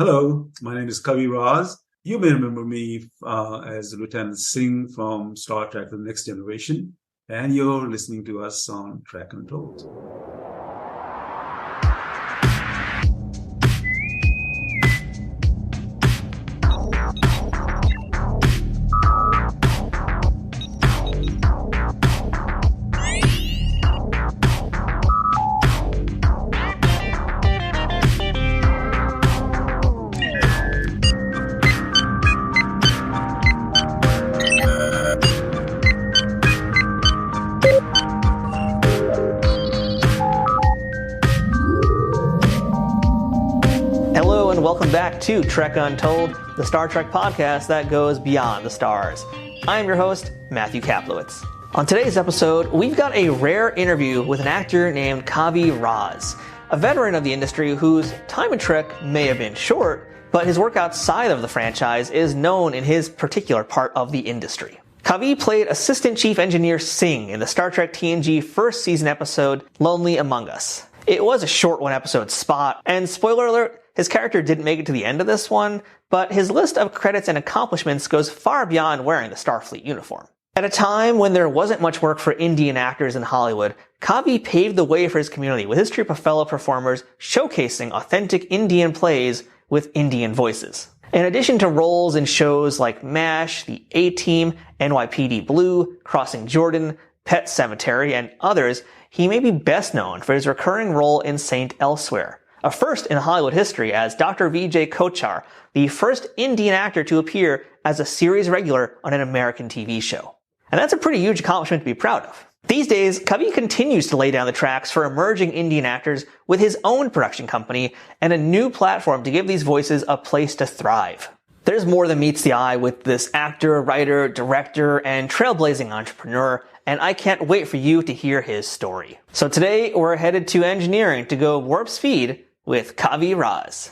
Hello, my name is Kavi Raz. You may remember me as Lieutenant Singh from Star Trek The Next Generation, and you're listening to us on Trek Untold. Welcome back to Trek Untold, the Star Trek podcast that goes beyond the stars. I'm your host, Matthew Kaplowitz. On today's episode, we've got a rare interview with an actor named Kavi Raz, a veteran of the industry whose time in Trek may have been short, but his work outside of the franchise is known in his particular part of the industry. Kavi played Assistant Chief Engineer Singh in the Star Trek TNG first season episode, Lonely Among Us. It was a short one-episode spot, and spoiler alert, his character didn't make it to the end of this one, but his list of credits and accomplishments goes far beyond wearing the Starfleet uniform. At a time when there wasn't much work for Indian actors in Hollywood, Kavi paved the way for his community with his troupe of fellow performers showcasing authentic Indian plays with Indian voices. In addition to roles in shows like M.A.S.H, The A-Team, NYPD Blue, Crossing Jordan, Pet Sematary, and others, he may be best known for his recurring role in Saint Elsewhere, a first in Hollywood history as Dr. Vijay Kochhar, the first Indian actor to appear as a series regular on an American TV show. And that's a pretty huge accomplishment to be proud of. These days, Kavi continues to lay down the tracks for emerging Indian actors with his own production company and a new platform to give these voices a place to thrive. There's more than meets the eye with this actor, writer, director, and trailblazing entrepreneur, and I can't wait for you to hear his story. So today, we're headed to engineering to go warp speed with Kavi Raz.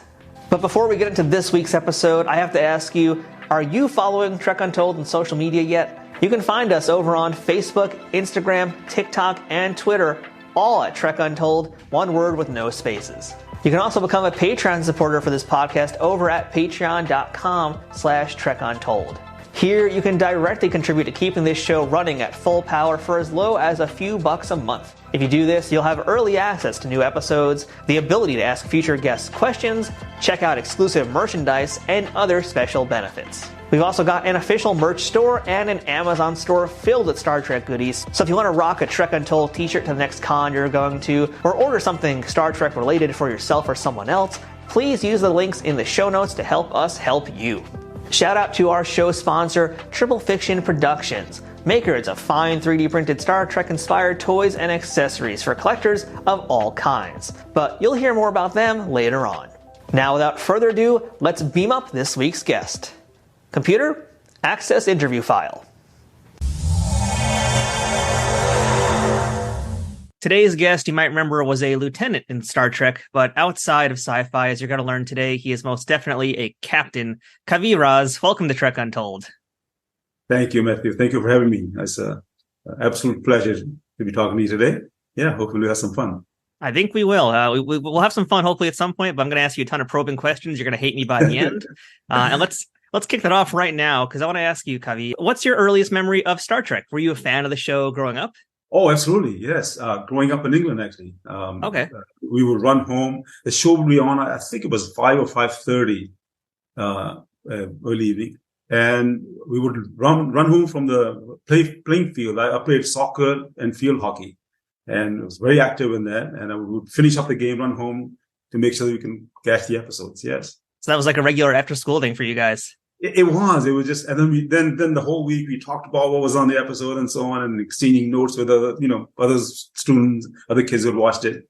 But before we get into this week's episode, I have to ask you, are you following Trek Untold on social media yet? You can find us over on Facebook, Instagram, TikTok, and Twitter, all at Trek Untold, one word with no spaces. You can also become a Patreon supporter for this podcast over at patreon.com/TrekUntold. Here, you can directly contribute to keeping this show running at full power for as low as a few bucks a month. If you do this, you'll have early access to new episodes, the ability to ask future guests questions, check out exclusive merchandise, and other special benefits. We've also got an official merch store and an Amazon store filled with Star Trek goodies, so if you want to rock a Trek Untold t-shirt to the next con you're going to, or order something Star Trek related for yourself or someone else, please use the links in the show notes to help us help you. Shout out to our show sponsor, Triple Fiction Productions, makers of fine 3D printed Star Trek inspired toys and accessories for collectors of all kinds. But you'll hear more about them later on. Now without further ado, let's beam up this week's guest. Computer, access interview file. Today's guest, you might remember, was a lieutenant in Star Trek, but outside of sci-fi, as you're going to learn today, he is most definitely a captain. Kavi Raz, welcome to Trek Untold. Thank you, Matthew. Thank you for having me. It's an absolute pleasure to be talking to you today. Yeah, hopefully we'll have some fun. I think we will. We'll have some fun, hopefully, at some point, but I'm going to ask you a ton of probing questions. You're going to hate me by the end. And let's kick that off right now, because I want to ask you, Kavi, what's your earliest memory of Star Trek? Were you a fan of the show growing up? Oh, absolutely. Yes. Growing up in England, actually. Okay. We would run home. The show would be on, I think it was 5 or 5:30 early evening. And we would run home from the playing field. I played soccer and field hockey. And I was very active in that. And I would finish up the game, run home to make sure that we can catch the episodes. Yes. So that was like a regular after-school thing for you guys. It was just, and then then the whole week we talked about what was on the episode and so on, and exchanging notes with other students, other kids who had watched it,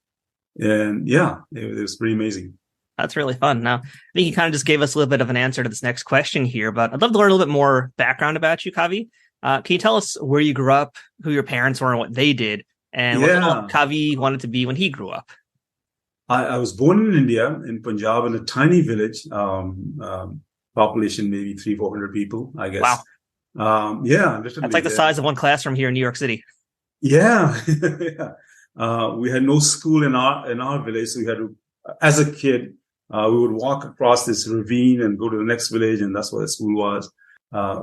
and yeah, it was pretty amazing. That's really fun. Now, I think you kind of just gave us a little bit of an answer to this next question here, but I'd love to learn a little bit more background about you, Kavi. Can you tell us where you grew up, who your parents were, and what they did, and what Kavi wanted to be when he grew up? I was born in India, in Punjab, in a tiny village. Population maybe 300-400 people, I guess. Wow. Yeah, that's like the size of one classroom here in New York City. Yeah. We had no school in our village, so we had to, as a kid, we would walk across this ravine and go to the next village, and that's where the school was.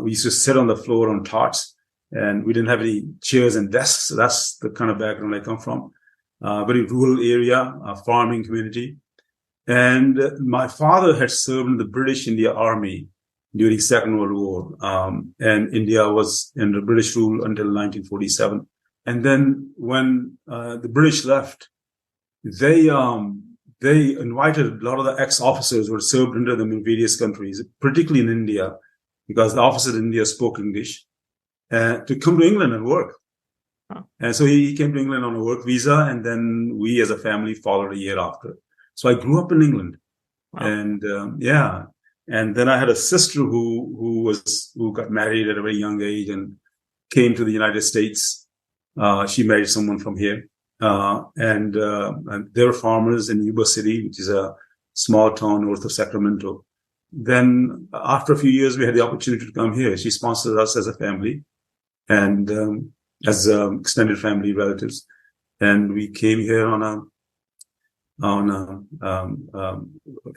We used to sit on the floor on tarts, and we didn't have any chairs and desks. So that's the kind of background I come from. Very rural area, farming community. And my father had served in the British India Army during Second World War. And India was under British rule until 1947. And then when the British left, they invited a lot of the ex-officers who had served under them in various countries, particularly in India, because the officers in India spoke English, to come to England and work. Huh. And so he came to England on a work visa, and then we as a family followed a year after. So I grew up in England. Wow. And and then I had a sister who got married at a very young age and came to the United States. She married someone from here. And they were farmers in Yuba City, which is a small town north of Sacramento. Then after a few years, we had the opportunity to come here. She sponsored us as a family and as extended family relatives. And we came here on a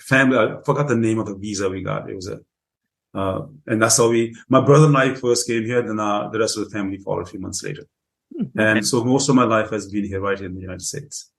family. I forgot the name of the visa we got. It was and that's how my brother and I first came here. Then the rest of the family followed a few months later. And so most of my life has been here, right here in the United States.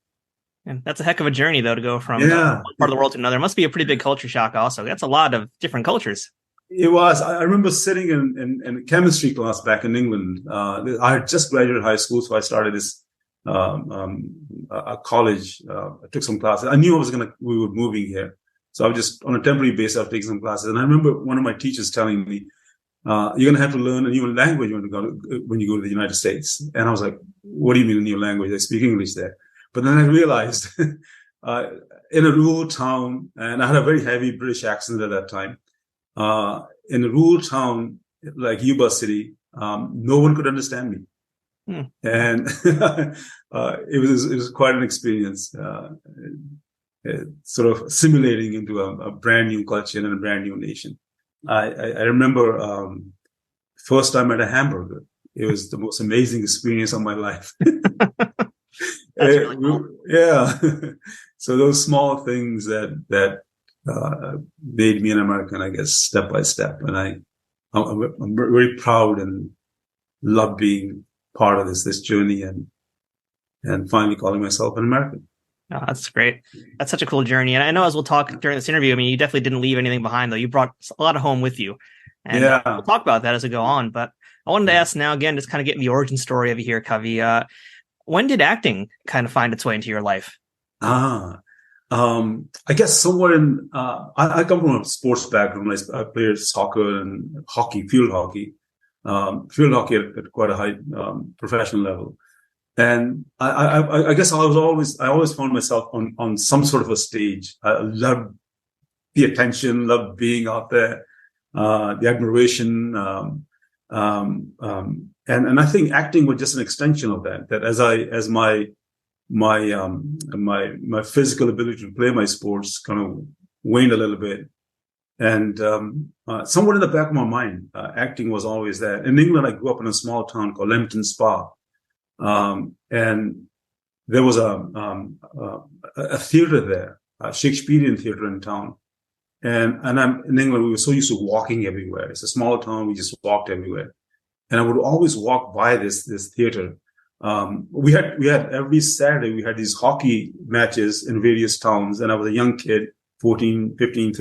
And that's a heck of a journey, though, to go from one part of the world to another. It must be a pretty big culture shock also. That's a lot of different cultures. It was. I remember sitting in chemistry class back in England. I had just graduated high school, so I started this a college. I took some classes. I knew we were moving here. So I was just on a temporary basis, I was taking some classes. And I remember one of my teachers telling me, you're going to have to learn a new language when you go to the United States. And I was like, what do you mean a new language? I speak English there. But then I realized in a rural town, and I had a very heavy British accent at that time, in a rural town like Yuba City, no one could understand me. And it was quite an experience, sort of assimilating into a brand new culture and a brand new nation. I remember first time I had a hamburger. It was the most amazing experience of my life. That's really cool. Yeah. So those small things that made me an American, I guess, step by step. And I'm very proud and love being part of this journey and finally calling myself an American. Oh, that's great. That's such a cool journey. And I know as we'll talk during this interview, I mean, you definitely didn't leave anything behind, though. You brought a lot of home with you. And we'll talk about that as we go on. But I wanted to ask now, again, just kind of getting the origin story of you here, Kavi. When did acting kind of find its way into your life? I guess somewhere in, I come from a sports background. I played soccer and hockey, field hockey at quite a high professional level. And I guess I always found myself on some sort of a stage. I loved the attention, loved being out there, the admiration, and I think acting was just an extension of that. That as my physical ability to play my sports kind of waned a little bit, and somewhere in the back of my mind, acting was always there. In England, I grew up in a small town called Leamington Spa. And there was a theater there, a Shakespearean theater in town. And I'm in England, we were so used to walking everywhere. It's a small town. We just walked everywhere. And I would always walk by this theater. We had every Saturday, we had these hockey matches in various towns. And I was a young kid, 14, 15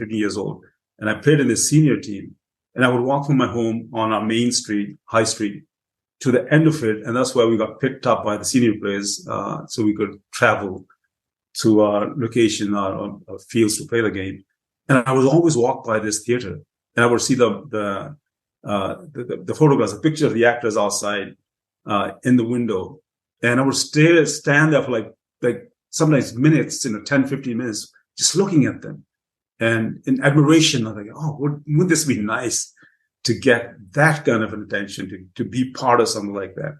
years old. And I played in the senior team. And I would walk from my home on our main street, High Street, to the end of it, and that's why we got picked up by the senior players, so we could travel to our location, our fields to play the game. And I would always walk by this theater, and I would see the photographs, the picture of the actors outside in the window, and I would stand there for like sometimes minutes, 10, 15 minutes, just looking at them, and in admiration. I think, oh, wouldn't this be nice to get that kind of an attention, to be part of something like that.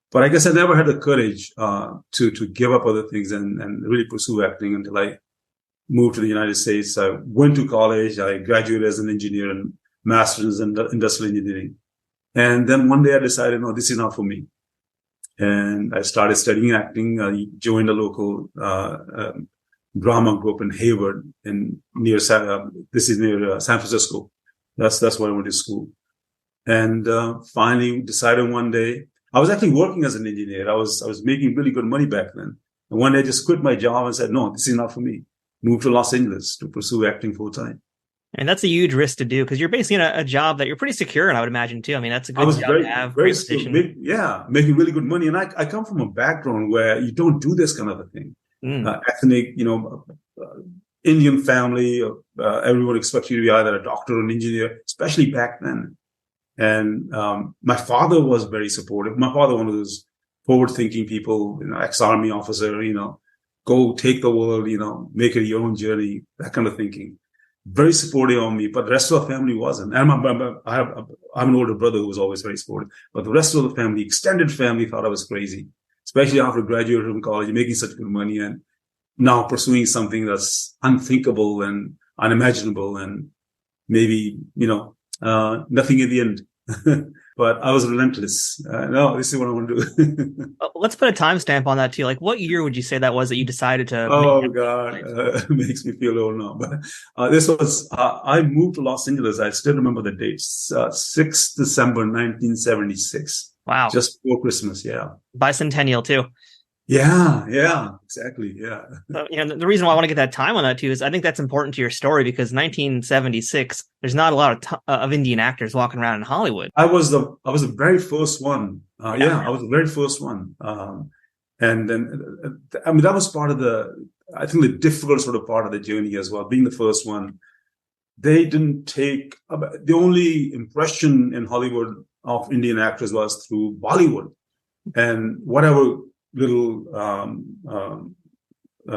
But I guess I never had the courage to give up other things and really pursue acting until I moved to the United States. I went to college. I graduated as an engineer and master's in industrial engineering. And then one day I decided, no, this is not for me. And I started studying acting. I joined a local drama group in Hayward, this is near San Francisco. That's where I went to school. And finally decided one day, I was actually working as an engineer. I was making really good money back then. And one day I just quit my job and said, no, this is not for me. Moved to Los Angeles to pursue acting full time. And that's a huge risk to do because you're basically in a job that you're pretty secure in, I would imagine, too. I mean, that's a good job to have. Very skilled, making really good money. And I come from a background where you don't do this kind of a thing. Ethnic, Indian family, everyone expects you to be either a doctor or an engineer, especially back then. And my father was very supportive. My father, one of those forward-thinking people, ex-army officer, go take the world, make it your own journey, that kind of thinking. Very supportive of me, but the rest of the family wasn't. And I have an older brother who was always very supportive, but the rest of the family, extended family, thought I was crazy, especially after graduating from college, making such good money and now pursuing something that's unthinkable and unimaginable and maybe, nothing in the end. But I was relentless. No, this is what I want to do. Let's put a timestamp on that too. Like, what year would you say that was that you decided to? Oh God, it makes me feel old now. But this was I moved to Los Angeles. I still remember the dates. 6th December 1976. Wow, just before Christmas. Yeah, bicentennial too. Yeah, exactly. Yeah. So, the reason why I want to get that time on that too is I think that's important to your story because 1976, there's not a lot of Indian actors walking around in Hollywood. I was the very first one. I was the very first one. And then, that was part of the difficult sort of part of the journey as well, being the first one. They didn't take, the only impression in Hollywood of Indian actors was through Bollywood and whatever little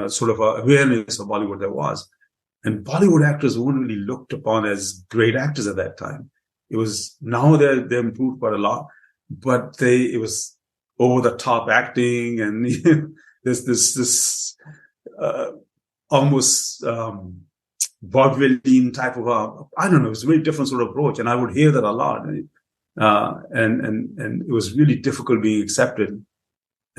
sort of awareness of Bollywood there was. And Bollywood actors weren't really looked upon as great actors at that time. It was, now they're improved quite a lot, but it was over the top acting and there's this almost vaudevillian type of I don't know, it was a very different sort of approach. And I would hear that a lot. And it was really difficult being accepted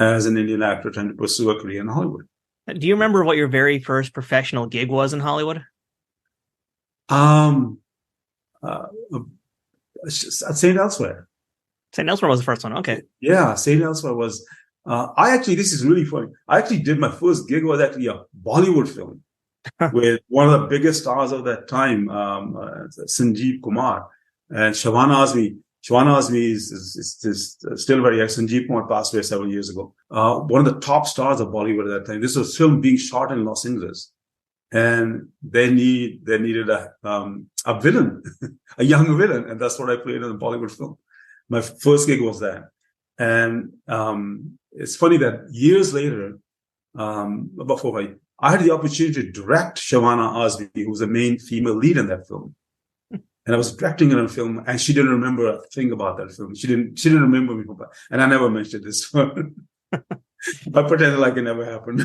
as an Indian actor trying to pursue a career in Hollywood. Do you remember what your very first professional gig was in Hollywood? St. Elsewhere. St. Elsewhere was the first one. Okay. Yeah, St. Elsewhere was. This is really funny. I actually did my first gig was actually a Bollywood film with one of the biggest stars of that time, Sanjeev Kumar and Shabana Azmi. Shabana Azmi is still very young. Sanjeev Kumar passed away several years ago. One of the top stars of Bollywood at that time. This was a film being shot in Los Angeles. And they needed a villain, a young villain. And that's what I played in the Bollywood film. My first gig was that. And it's funny that years later, about 4 or 5, I had the opportunity to direct Shabana Azmi, who was the main female lead in that film. And I was directing her in a film, and she didn't remember a thing about that film. She didn't remember me from that. And I never mentioned this one. I pretended like it never happened.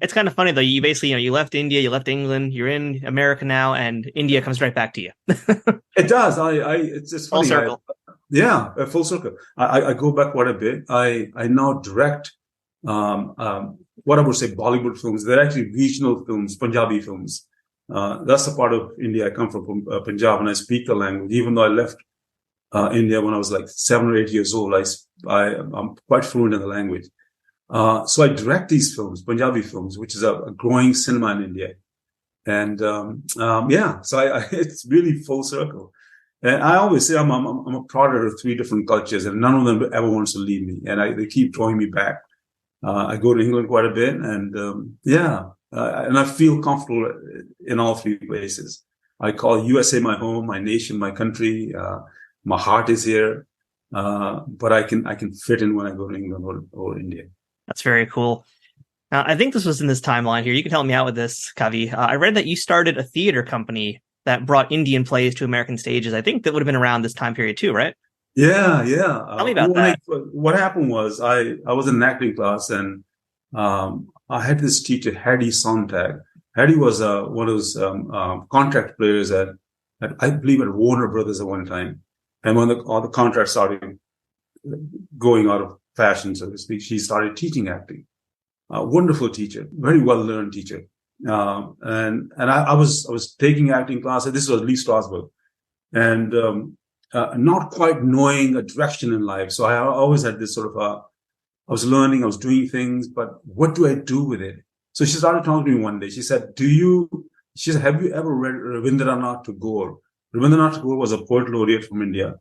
It's kind of funny though. You basically, you left India, you left England, you're in America now, and India comes right back to you. It does. It's just funny. Full circle. Full circle. I go back quite a bit. I now direct, what I would say Bollywood films. They're actually regional films, Punjabi films. That's the part of India I come from Punjab, and I speak the language. Even though I left India when I was like 7 or 8 years old, I'm quite fluent in the language. So I direct these films, Punjabi films, which is a growing cinema in India. And so it's really full circle. And I always say I'm a product of 3 different cultures, and none of them ever wants to leave me. And they keep drawing me back. I go to England quite a bit, and and I feel comfortable in all 3 places. I call USA my home, my nation, my country. My heart is here, but I can fit in when I go to England or India. That's very cool. Now, I think this was in this timeline here. You can help me out with this, Kavi. I read that you started a theater company that brought Indian plays to American stages. I think that would have been around this time period too, right? Yeah. Tell me about that. What happened was I was in an acting class, and I had this teacher, Hedy Sontag. Hedy was one of those contract players at I believe at Warner Brothers at one time. And when all the contracts started going out of fashion, so to speak, she started teaching acting. a wonderful teacher, very well learned teacher. And I was taking acting classes. This was Lee Strasberg, and not quite knowing a direction in life. So I always had this sort of I was learning, I was doing things, but what do I do with it? So she started talking to me one day. She said, have you ever read Rabindranath Tagore? Rabindranath Tagore was a poet laureate from India.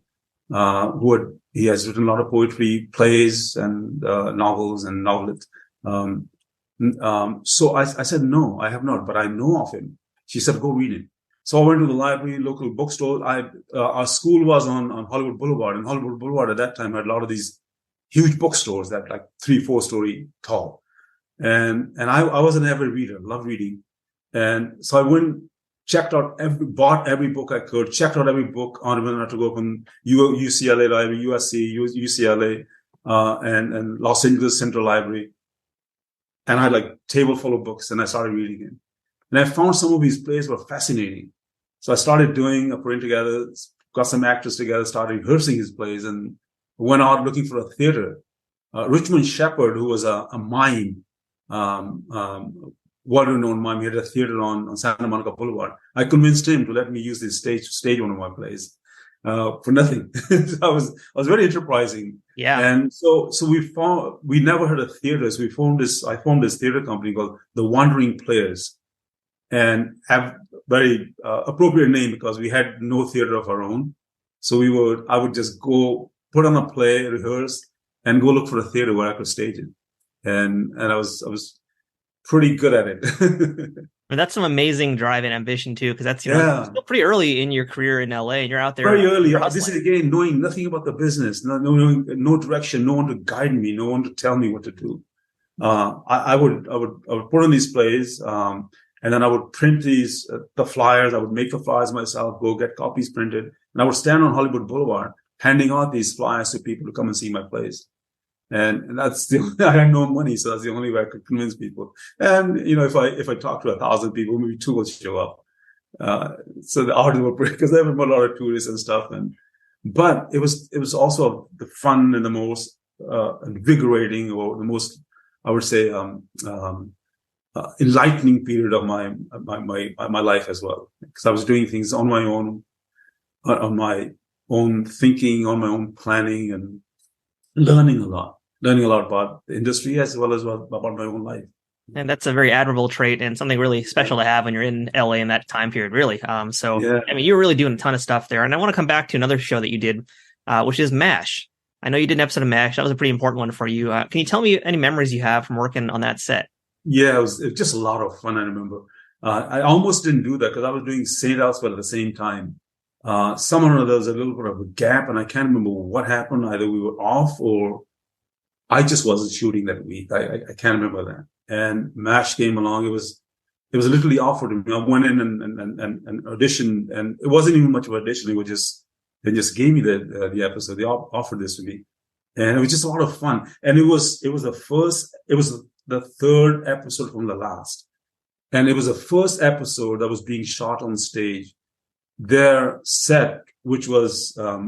He has written a lot of poetry, plays, and novels and novelettes. So I said, no, I have not, but I know of him. She said, go read it. So I went to the library, local bookstore. Our school was on Hollywood Boulevard, and Hollywood Boulevard at that time had a lot of these huge bookstores that like 3-4 story tall. And I was an avid reader, loved reading. And so I went, bought every book I could, checked out every book on Rabindranath Tagore from UCLA Library, USC, UCLA, and Los Angeles Central Library. And I had like a table full of books, and I started reading it. And I found some of these plays were fascinating. So I started putting together, got some actors together, started rehearsing his plays, and went out looking for a theater. Richmond Shepard, who was a mime, well-renowned mime, he had a theater on Santa Monica Boulevard. I convinced him to let me use this stage to stage one of my plays for nothing. So I was very enterprising. Yeah. And so we never had a theater. So I formed this theater company called The Wandering Players, and have very appropriate name because we had no theater of our own. So I would just go put on a play, rehearse, and go look for a theater where I could stage it. And I was pretty good at it. I mean, that's some amazing drive and ambition too, because that's still pretty early in your career in LA, and you're out there very early. This is again knowing nothing about the business, no direction, no one to guide me, no one to tell me what to do. I would put on these plays, and then I would print the flyers. I would make the flyers myself, go get copies printed, and I would stand on Hollywood Boulevard handing out these flyers to people to come and see my plays. And that's I had no money, so that's the only way I could convince people. And, if I talk to 1,000 people, maybe 2 will show up. So the art will break, because there were a lot of tourists and stuff. But it was also the fun and the most, invigorating, or the most, I would say, enlightening period of my life as well. Because I was doing things on my own thinking, on my own planning, and learning a lot about the industry as well as about my own life. And that's a very admirable trait, and something really special to have when you're in LA in that time period, really. I mean, you're really doing a ton of stuff there. And I want to come back to another show that you did, which is M.A.S.H. I know you did an episode of M.A.S.H. That was a pretty important one for you. Can you tell me any memories you have from working on that set? Yeah, it was just a lot of fun, I remember. I almost didn't do that because I was doing St. Elsewhere at the same time. Somehow there was a little bit of a gap, and I can't remember what happened. Either we were off or I just wasn't shooting that week. I can't remember that. And M.A.S.H. came along. It was literally offered to me. I went in and auditioned, and it wasn't even much of an audition. They just gave me the episode. They offered this to me, and it was just a lot of fun. And it was the third episode from the last, and it was the first episode that was being shot on stage. Their set, which was I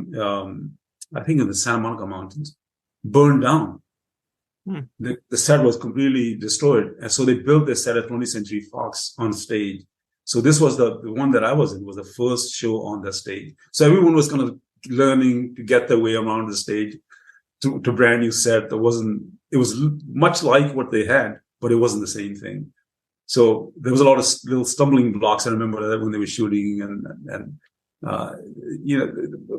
think in the Santa Monica Mountains, burned down. The set was completely destroyed, and so they built their set at 20th Century Fox on stage. So this was the one that I was in, was the first show on the stage. So everyone was kind of learning to get their way around the stage to brand new set. It was much like what they had, but it wasn't the same thing. So there was a lot of little stumbling blocks. I remember that when they were shooting, and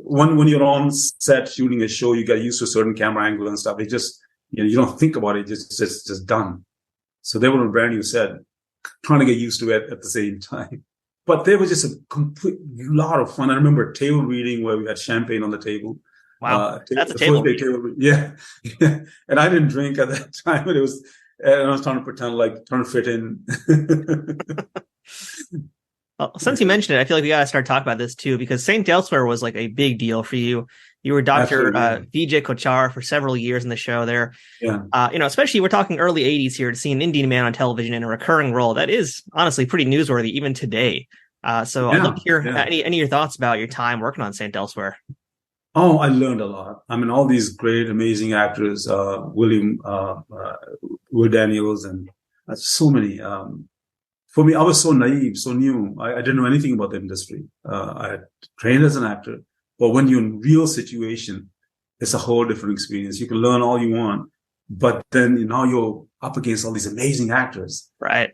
when you're on set shooting a show, you get used to a certain camera angle and stuff. It just, you don't think about it. It's just done. So they were on a brand new set, trying to get used to it at the same time. But they were just a complete lot of fun. I remember a table reading where we had champagne on the table. Wow, that's a table reading. Yeah. And I didn't drink at that time, but I was trying to pretend trying to fit in. Well, since you mentioned it, I feel like we got to start talking about this too, because St. Elsewhere was like a big deal for you. You were Dr. Vijay Kochar for several years in the show there. Yeah. Especially we're talking early 80s here, to see an Indian man on television in a recurring role. That is honestly pretty newsworthy even today. So I'd love to hear any of your thoughts about your time working on St. Elsewhere. Oh, I learned a lot. I mean, all these great, amazing actors, Will Daniels, and so many. For me, I was so naive, so new. I didn't know anything about the industry. I had trained as an actor, but when you're in real situation, it's a whole different experience. You can learn all you want, but then now you're up against all these amazing actors. Right.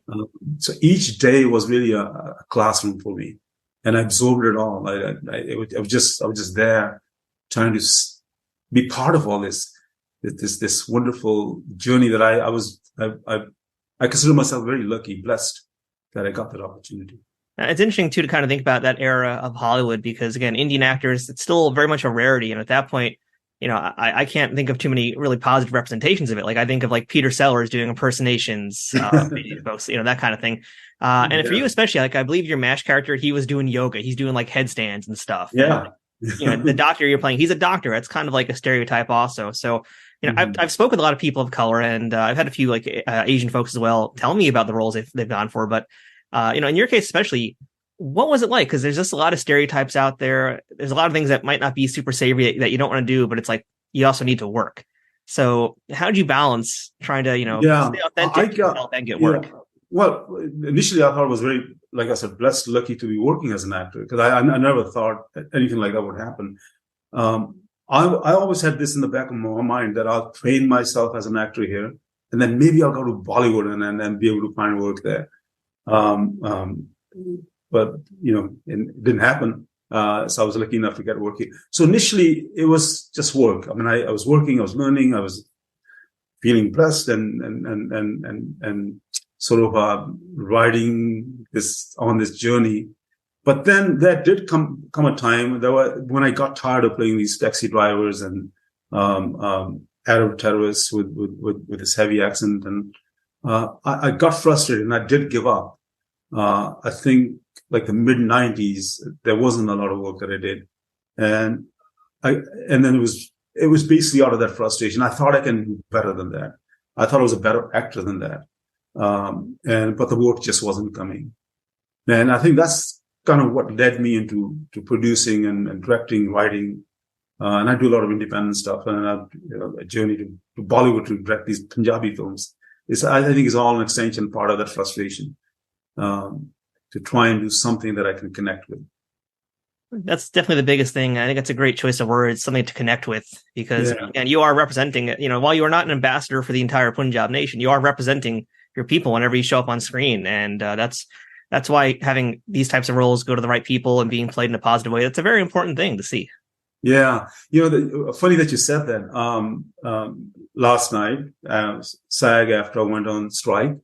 So each day was really a classroom for me, and I absorbed it all. I was just there, trying to be part of all this wonderful journey that I consider myself very lucky, blessed that I got that opportunity. It's interesting too to kind of think about that era of Hollywood, because again, Indian actors, it's still very much a rarity. And at that point, I can't think of too many really positive representations of it. Like I think of like Peter Sellers doing impersonations, folks, that kind of thing. And for you especially, like I believe your M.A.S.H character, he was doing yoga. He's doing like headstands and stuff. Yeah. And, the doctor you're playing, he's a doctor. That's kind of like a stereotype also. So, I've spoken with a lot of people of color, and I've had a few like Asian folks as well tell me about the roles they've gone for. But, in your case, especially, what was it like? Because there's just a lot of stereotypes out there. There's a lot of things that might not be super savory that you don't want to do, but it's like you also need to work. So how did you balance trying to, stay authentic and get work? Yeah. Well, initially I thought it was very, like I said, blessed, lucky to be working as an actor, because I never thought anything like that would happen. I always had this in the back of my mind that I'll train myself as an actor here, and then maybe I'll go to Bollywood and be able to find work there. But it didn't happen. So I was lucky enough to get working. So initially it was just work. I mean, I was working, I was learning, I was feeling blessed and sort of riding on this journey. But then there did come a time when I got tired of playing these taxi drivers and Arab terrorists with this heavy accent, and I got frustrated and I did give up. I think like the mid 90s, there wasn't a lot of work that I did, and then it was basically out of that frustration. I thought I can do better than that. I thought I was a better actor than that. But the work just wasn't coming. And I think that's kind of what led me into producing and directing, writing. And I do a lot of independent stuff, and a journey to Bollywood to direct these Punjabi films. I think it's all an extension part of that frustration, to try and do something that I can connect with. That's definitely the biggest thing. I think that's a great choice of words, something to connect with, because and you are representing, while you are not an ambassador for the entire Punjab nation, you are representing your people whenever you show up on screen. And that's why having these types of roles go to the right people and being played in a positive way, that's a very important thing to see. Yeah. Funny that you said that. Last night, SAG after I went on strike,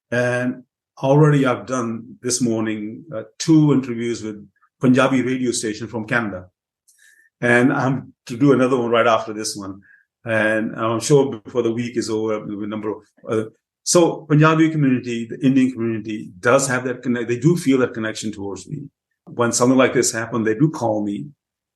and already I've done this morning 2 interviews with Punjabi radio station from Canada, and I'm to do another one right after this one, and I'm sure before the week is over, there'll be a number of so Punjabi community, the Indian community does have that connect. They do feel that connection towards me. When something like this happens, they do call me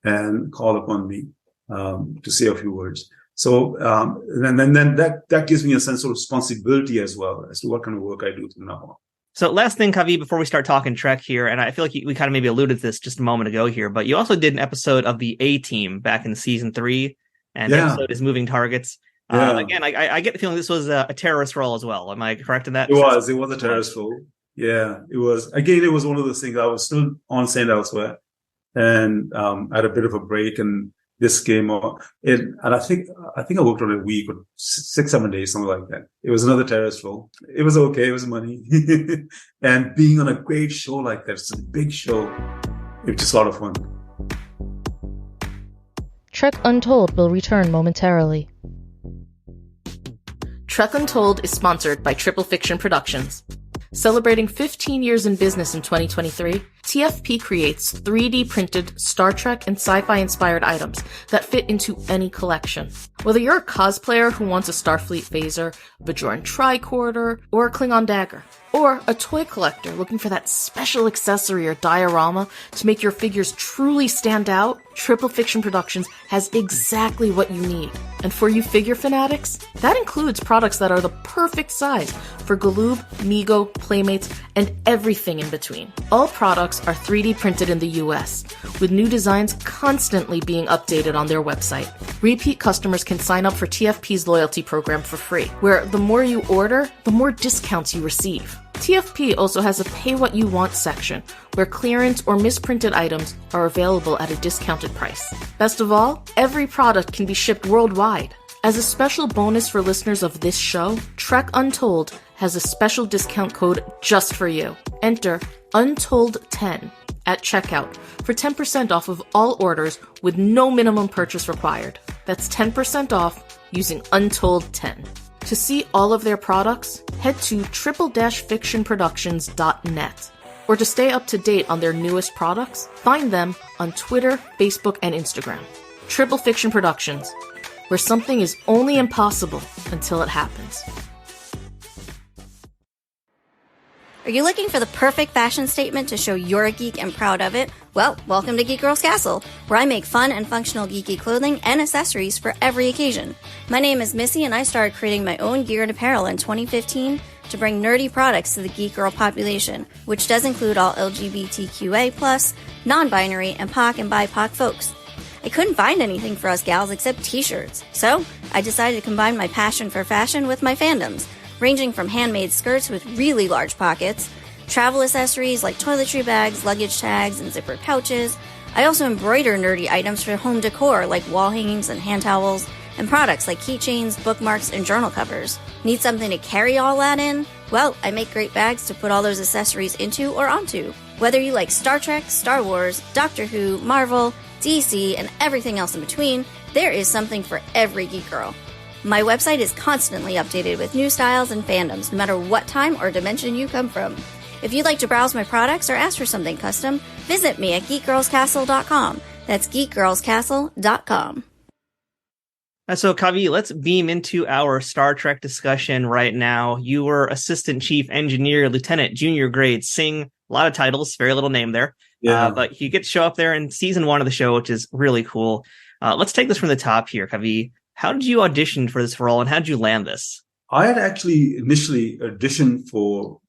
and call upon me to say a few words. So and then that gives me a sense of responsibility as well as to what kind of work I do from now on. So last thing, Kavi, before we start talking Trek here, and I feel like we kind of maybe alluded to this just a moment ago here, but you also did an episode of the A-Team back in season 3, and the episode is Moving Targets. Again, I get the feeling this was a terrorist role as well. Am I correct in that? It was a terrorist role. Yeah, it was. Again, it was one of those things. I was still on set elsewhere, and had a bit of a break, and this came on. And I think I worked on it a week or 6-7 days, something like that. It was another terrorist role. It was okay. It was money. And being on a great show like that, it's a big show. It was just a lot of fun. Trek Untold will return momentarily. Trek Untold is sponsored by Triple Fiction Productions. Celebrating 15 years in business in 2023, TFP creates 3D printed Star Trek and sci-fi inspired items that fit into any collection. Whether you're a cosplayer who wants a Starfleet phaser, a Bajoran tricorder, or a Klingon dagger, Or a toy collector looking for that special accessory or diorama to make your figures truly stand out? Triple Fiction Productions has exactly what you need. And for you figure fanatics, that includes products that are the perfect size for Galoob, Mego, Playmates, and everything in between. All products are 3D printed in the US, with new designs constantly being updated on their website. Repeat customers can sign up for TFP's loyalty program for free, where the more you order, the more discounts you receive. TFP also has a Pay What You Want section, where clearance or misprinted items are available at a discounted price. Best of all, every product can be shipped worldwide. As a special bonus for listeners of this show, Trek Untold has a special discount code just for you. Enter Untold10 at checkout for 10% off of all orders with no minimum purchase required. That's 10% off using Untold10. To see all of their products, head to triple-fictionproductions.net. Or to stay up to date on their newest products, find them on Twitter, Facebook, and Instagram. Triple Fiction Productions, where something is only impossible until it happens. Are you looking for the perfect fashion statement to show you're a geek and proud of it? Well, welcome to Geek Girls Castle, where I make fun and functional geeky clothing and accessories for every occasion. My name is Missy, and I started creating my own gear and apparel in 2015 to bring nerdy products to the geek girl population, which does include all LGBTQA+, non-binary, and POC and BIPOC folks. I couldn't find anything for us gals except t-shirts, so I decided to combine my passion for fashion with my fandoms, ranging from handmade skirts with really large pockets, travel accessories like toiletry bags, luggage tags, and zippered pouches. I also embroider nerdy items for home decor like wall hangings and hand towels, and products like keychains, bookmarks, and journal covers. Need something to carry all that in? Well, I make great bags to put all those accessories into or onto. Whether you like Star Trek, Star Wars, Doctor Who, Marvel, DC, and everything else in between, there is something for every geek girl. My website is constantly updated with new styles and fandoms, no matter what time or dimension you come from. If you'd like to browse my products or ask for something custom, visit me at geekgirlscastle.com. That's geekgirlscastle.com. So, Kavi, let's beam into our Star Trek discussion right now. You were Assistant Chief Engineer, Lieutenant, Junior Grade, Singh, a lot of titles, very little name there. Yeah. But you get to show up there in season 1 of the show, which is really cool. Let's take this from the top here, Kavi. How did you audition for this role, and how did you land this? I had actually initially auditioned for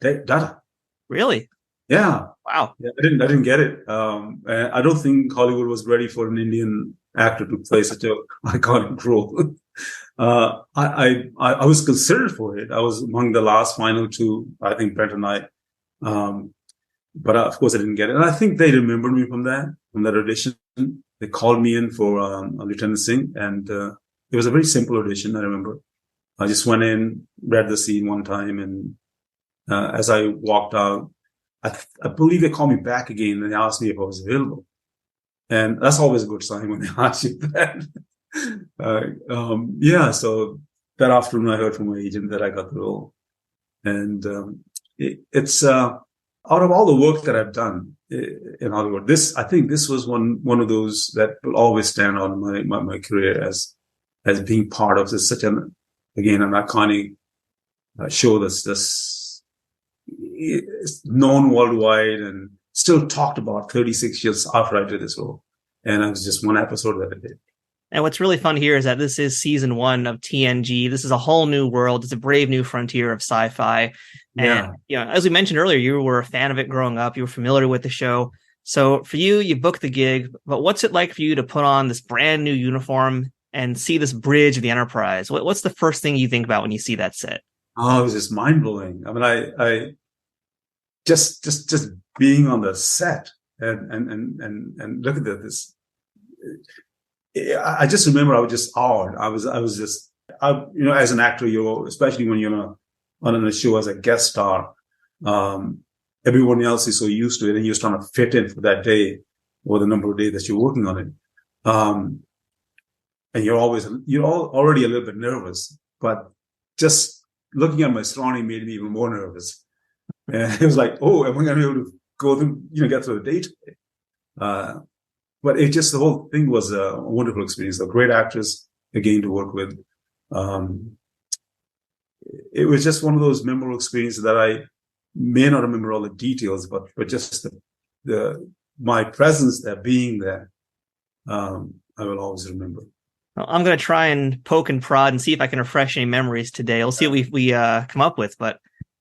Data. Really? Yeah. Wow. Yeah, I didn't get it. And I don't think Hollywood was ready for an Indian actor to play such a iconic role. I was considered for it. I was among the last final 2, I think Brent and I. But of course I didn't get it. And I think they remembered me from that audition. They called me in for Lieutenant Singh, and it was a very simple audition, I remember. I just went in, read the scene one time, and as I walked out, I believe they called me back again and they asked me if I was available. And that's always a good sign when they ask you that. So that afternoon I heard from my agent that I got the role. And it's out of all the work that I've done in Hollywood, I think this was one of those that will always stand out in my career as being part of such an iconic show that's known worldwide and still talked about 36 years after I did this role. And it was just one episode that I did. And what's really fun here is that this is season 1 of TNG. This is a whole new world. It's a brave new frontier of sci-fi. And, as we mentioned earlier, you were a fan of it growing up. You were familiar with the show. So for you booked the gig, but what's it like for you to put on this brand new uniform and see this bridge of the Enterprise? What's the first thing you think about when you see that set? Oh, it was just mind blowing. I mean, I just being on the set and look at this. I just remember I was just awed. I was just, as an actor, especially when you're on a show as a guest star, everyone else is so used to it and you're trying to fit in for that day or the number of days that you're working on it. And you're already a little bit nervous, but just looking at my surrounding made me even more nervous. And it was like, oh, am I going to be able to go through, get through the day today? But the whole thing was a wonderful experience. A great actress, again, to work with. it was just one of those memorable experiences that I may not remember all the details, but just my presence there, being there, I will always remember. Well, I'm going to try and poke and prod and see if I can refresh any memories today. We'll see what we come up with, but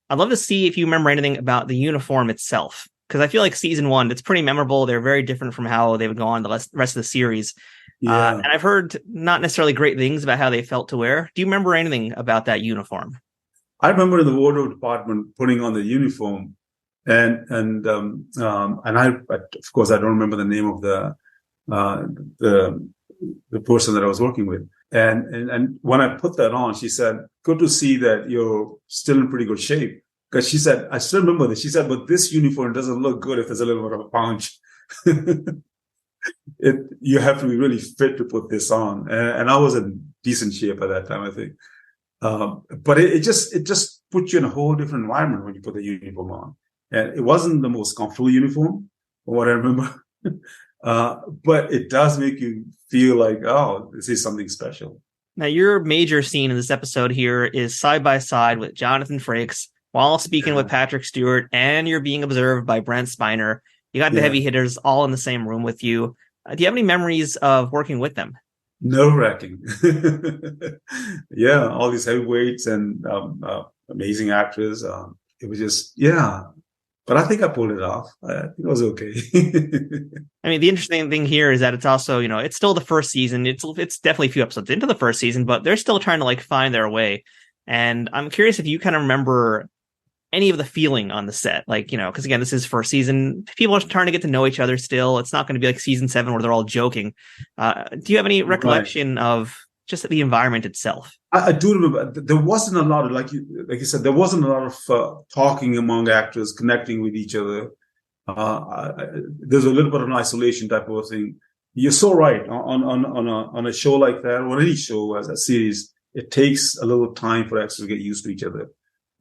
I'd love to see if you remember anything about the uniform itself, because I feel like season 1, it's pretty memorable. They're very different from how they would go on the rest of the series. Yeah. And I've heard not necessarily great things about how they felt to wear. Do you remember anything about that uniform? I remember in the wardrobe department putting on the uniform, and I of course I don't remember the name of the person that I was working with. And when I put that on, she said, "Good to see that you're still in pretty good shape." Because she said, I still remember this. She said, "But this uniform doesn't look good if there's a little bit of a punch." You have to be really fit to put this on. And I was in decent shape at that time, I think. But it just puts you in a whole different environment when you put the uniform on. And it wasn't the most comfortable uniform, from what I remember. But it does make you feel like, oh, this is something special. Now, your major scene in this episode here is side by side with Jonathan Frakes while speaking with Patrick Stewart, and you're being observed by Brent Spiner. You got the heavy hitters all in the same room with you. Do you have any memories of working with them? Nerve-wracking. Yeah, all these heavyweights and amazing actors. It was just, but I think I pulled it off. I think it was okay. I mean, the interesting thing here is that it's also, it's still the first season. It's definitely a few episodes into the first season, but they're still trying to like find their way. And I'm curious if you kind of remember any of the feeling on the set, like, because again, this is first season. People are trying to get to know each other still. It's not going to be like season 7 where they're all joking. Do you have any recollection of just the environment itself? I do remember there wasn't a lot of, like you said, there wasn't a lot of talking among actors, connecting with each other. There's a little bit of an isolation type of thing. You're so right. On a show like that, or any show as a series, it takes a little time for actors to get used to each other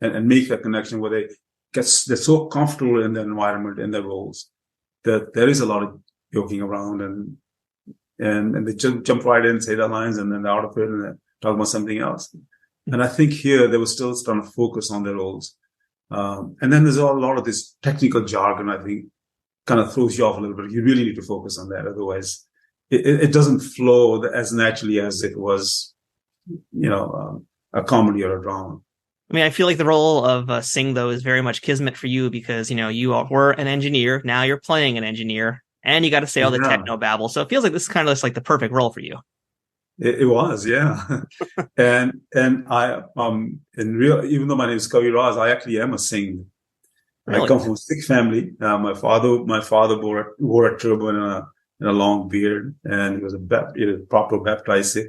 and make that connection where they're so comfortable in their environment, in their roles, that there is a lot of joking around and they jump right in, say their lines, and then they're out of it and talk about something else. And I think here they were still trying to focus on their roles. And then there's a lot of this technical jargon, I think, kind of throws you off a little bit. You really need to focus on that. Otherwise, it doesn't flow as naturally as if it was, a comedy or a drama. I mean, I feel like the role of Singh, though, is very much kismet for you because, you were an engineer. Now you're playing an engineer and you got to say all the techno babble. So it feels like this is kind of just like the perfect role for you. It was, yeah. and I, even though my name is Kavi Raz, I actually am a Singh. Really? I come from a Sikh family. My father wore a turban and a long beard, and he was a proper baptized Sikh.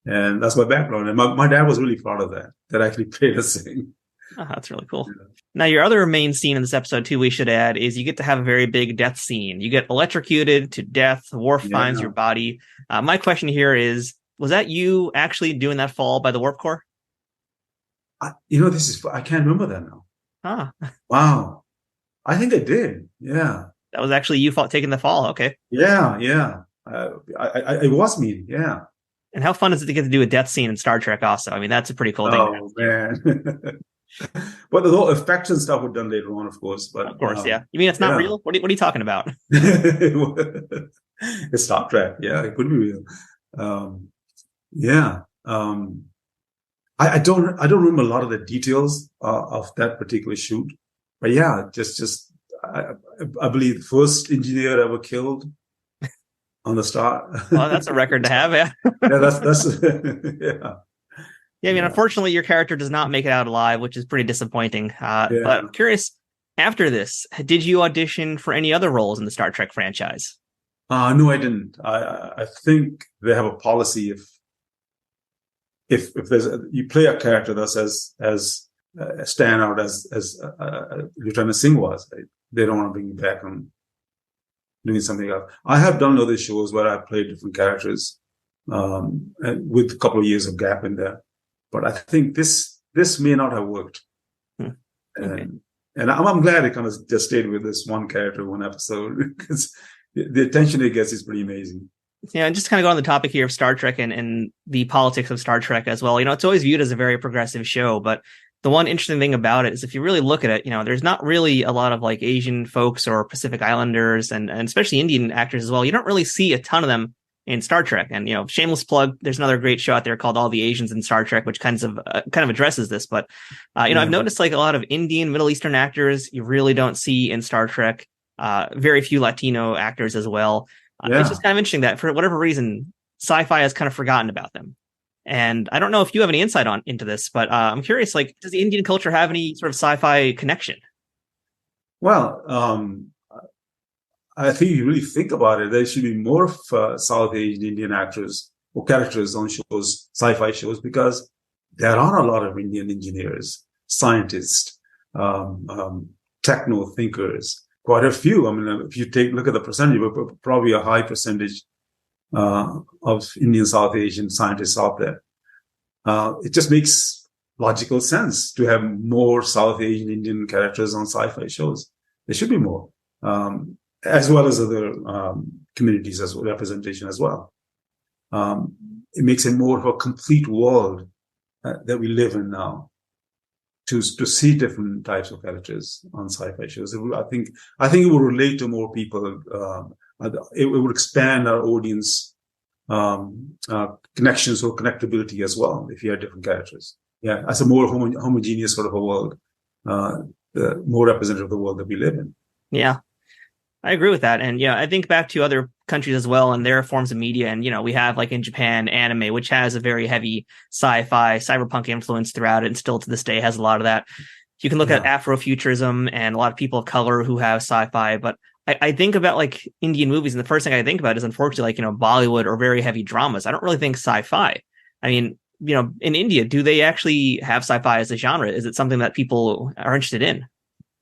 And that's my background. And my dad was really proud of that I actually played a Singh. Oh, that's really cool. Yeah. Now, your other main scene in this episode, too, we should add, is you get to have a very big death scene. You get electrocuted to death. Worf finds your body. My question here is, was that you actually doing that fall by the warp core? I can't remember that now. Huh. Wow. I think I did. Yeah. That was actually you taking the fall. Okay. Yeah. It was me. Yeah. And how fun is it to get to do a death scene in Star Trek also? I mean, that's a pretty cool thing. Oh, man. But the whole effects and stuff were done later on, of course. But of course, yeah. You mean it's not real? What are you talking about? It's Star Trek. Yeah, it could be real. I don't remember a lot of the details of that particular shoot. But yeah, I believe the first engineer ever killed on the Star. Well, that's a record to have, yeah. Yeah, that's yeah. Yeah, I mean, unfortunately, your character does not make it out alive, which is pretty disappointing. But I'm curious, after this, did you audition for any other roles in the Star Trek franchise? No, I didn't. I think they have a policy if there's you play a character that's as standout as Lieutenant Singh was, right? They don't want to bring you back on doing something else. I have done other shows where I played different characters, and with a couple of years of gap in there. But I think this may not have worked. Okay. And I'm glad it kind of just stayed with this one character, one episode, because the attention it gets is pretty amazing. Yeah, and just kind of go on the topic here of Star Trek and the politics of Star Trek as well. It's always viewed as a very progressive show, but the one interesting thing about it is if you really look at it, there's not really a lot of like Asian folks or Pacific Islanders and especially Indian actors as well. You don't really see a ton of them in Star Trek. And, shameless plug, there's another great show out there called All the Asians in Star Trek, which kind of addresses this. But, I've noticed like a lot of Indian, Middle Eastern actors you really don't see in Star Trek. Very few Latino actors as well. It's just kind of interesting that for whatever reason, sci-fi has kind of forgotten about them. And I don't know if you have any insight into this, but I'm curious, like, does the Indian culture have any sort of sci-fi connection? Well, I think if you really think about it, there should be more of South Asian Indian actors or characters on shows, sci-fi shows, because there are a lot of Indian engineers, scientists, techno thinkers. Quite a few. I mean, if you look at the percentage, probably a high percentage of Indian South Asian scientists out there. It just makes logical sense to have more South Asian Indian characters on sci-fi shows. There should be more, as well as other communities as well, representation as well. It makes it more of a complete world that we live in now. To see different types of characters on sci-fi shows, I think it will relate to more people. It would expand our audience connections or connectability as well if you had different characters. Yeah, as a more homogeneous sort of a world, more representative of the world that we live in. Yeah, I agree with that. And I think back to other countries as well and their forms of media. And, we have like in Japan, anime, which has a very heavy sci-fi, cyberpunk influence throughout it. And still to this day has a lot of that. You can look at Afrofuturism and a lot of people of color who have sci-fi. But I think about like Indian movies. And the first thing I think about is unfortunately, like, Bollywood or very heavy dramas. I don't really think sci-fi. I mean, in India, do they actually have sci-fi as a genre? Is it something that people are interested in?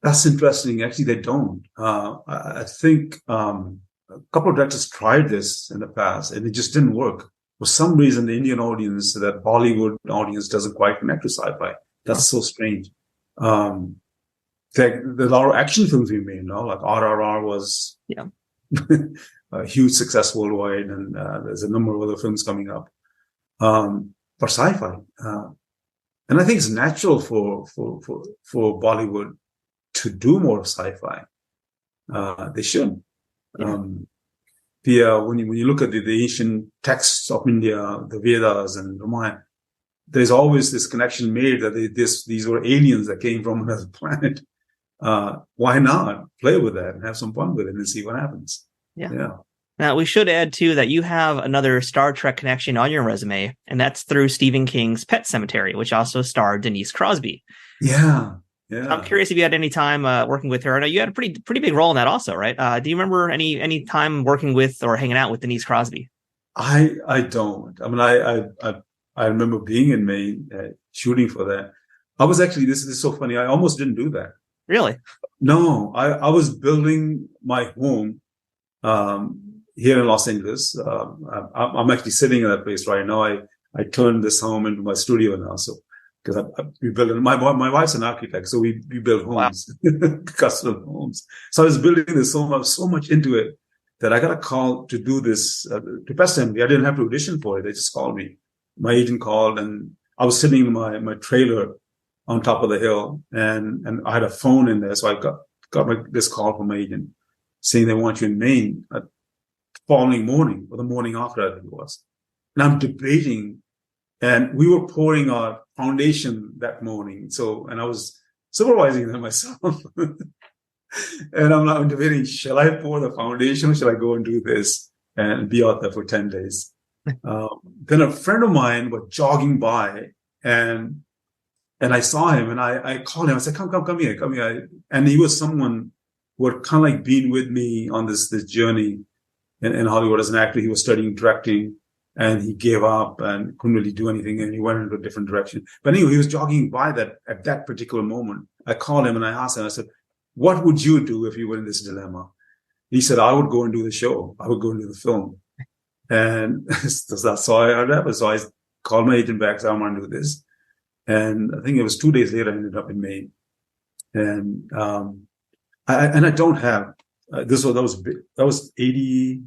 That's interesting. Actually, they don't. I think a couple of directors tried this in the past, and it just didn't work. For some reason, the Indian audience, that Bollywood audience, doesn't quite connect to sci-fi. That's so strange. There's a lot of action films we made, like RRR was a huge success worldwide, and there's a number of other films coming up for sci-fi. And I think it's natural for Bollywood to do more sci-fi. They should. When you look at the ancient texts of India, the Vedas and Ramayana, there's always this connection made that these were aliens that came from another planet. Why not play with that and have some fun with it and see what happens? Yeah. Now, we should add, too, that you have another Star Trek connection on your resume, and that's through Stephen King's Pet Sematary, which also starred Denise Crosby. Yeah. I'm curious if you had any time working with her. I know you had a pretty big role in that also, right? Do you remember any time working with or hanging out with Denise Crosby? I don't. I mean, I remember being in Maine shooting for that. I was actually, this is so funny, I almost didn't do that. Really? No, I was building my home here in Los Angeles. I'm actually sitting in that place right now. I turned this home into my studio now. So, because we built it. My wife's an architect, so we build homes, custom homes. So I was building this so much into it that I got a call to do this to Pest Sematary. I didn't have to audition for it. They just called me. My agent called, and I was sitting in my trailer on top of the hill, and I had a phone in there. So I got this call from my agent saying they want you in Maine the following morning or the morning after, I think it was. And I'm debating, and we were pouring our foundation that morning. And I was supervising them myself. And I'm debating, shall I pour the foundation or shall I go and do this and be out there for 10 days? Then a friend of mine was jogging by, and I saw him, and I called him. I said, come here. And he was someone who had kind of like been with me on this journey in Hollywood as an actor. He was studying directing, and he gave up and couldn't really do anything, and he went into a different direction. But anyway, he was jogging by at that particular moment. I called him and I asked him, I said, what would you do if you were in this dilemma? He said, I would go and do the show. I would go and do the film. And that's how I heard that. So I called my agent back, said, I want to do this. And I think it was 2 days later, I ended up in Maine. And I don't have, that was 80,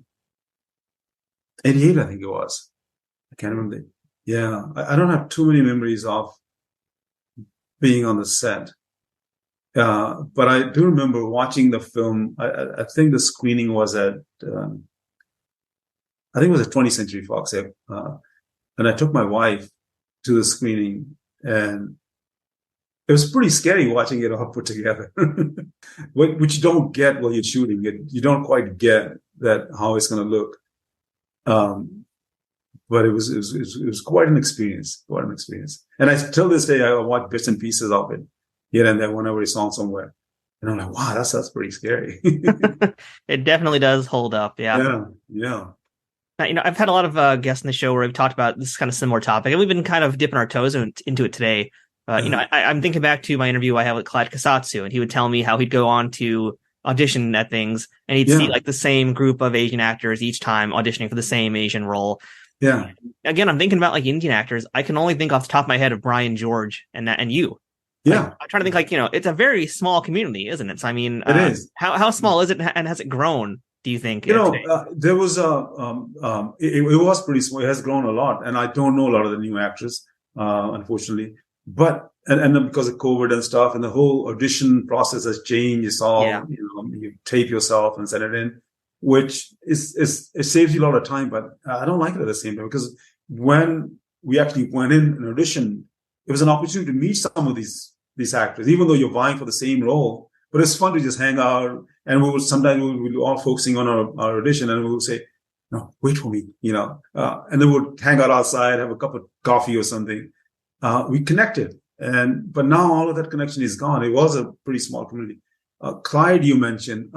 88, I think it was. I can't remember. Yeah, I don't have too many memories of being on the set. But I do remember watching the film. I think the screening was at, I think it was at 20th Century Fox. And I took my wife to the screening, and it was pretty scary watching it all put together, which you don't get while you're shooting it. You don't quite get that, how it's going to look. But it was quite an experience, And till this day, I watch bits and pieces of it here and there whenever it's on somewhere. And I'm like, wow, that's pretty scary. It definitely does hold up. Yeah. Yeah. Now, I've had a lot of guests in the show where we've talked about this kind of similar topic, and we've been kind of dipping our toes into it today. I'm thinking back to my interview I had with Clyde Kasatsu, and he would tell me how he'd go on to audition at things, and he'd see like the same group of Asian actors each time auditioning for the same Asian role. Yeah. Again, I'm thinking about like Indian actors. I can only think off the top of my head of Brian George and you. Yeah. Like, I'm trying to think it's a very small community, isn't it? So, I mean, it is. How small is it, and has it grown, do you think? There was it was pretty small. It has grown a lot. And I don't know a lot of the new actors, unfortunately. But, and then because of COVID and stuff, and the whole audition process has changed. It's all, you tape yourself and send it in, which it saves you a lot of time. But I don't like it at the same time, because when we actually went in and auditioned, it was an opportunity to meet some of these actors, even though you're vying for the same role. But it's fun to just hang out, and we would all focusing on our audition, and we would say, "No, wait for me," and then we'd hang out outside, have a cup of coffee or something. We connected, but now all of that connection is gone. It was a pretty small community. Clyde, you mentioned,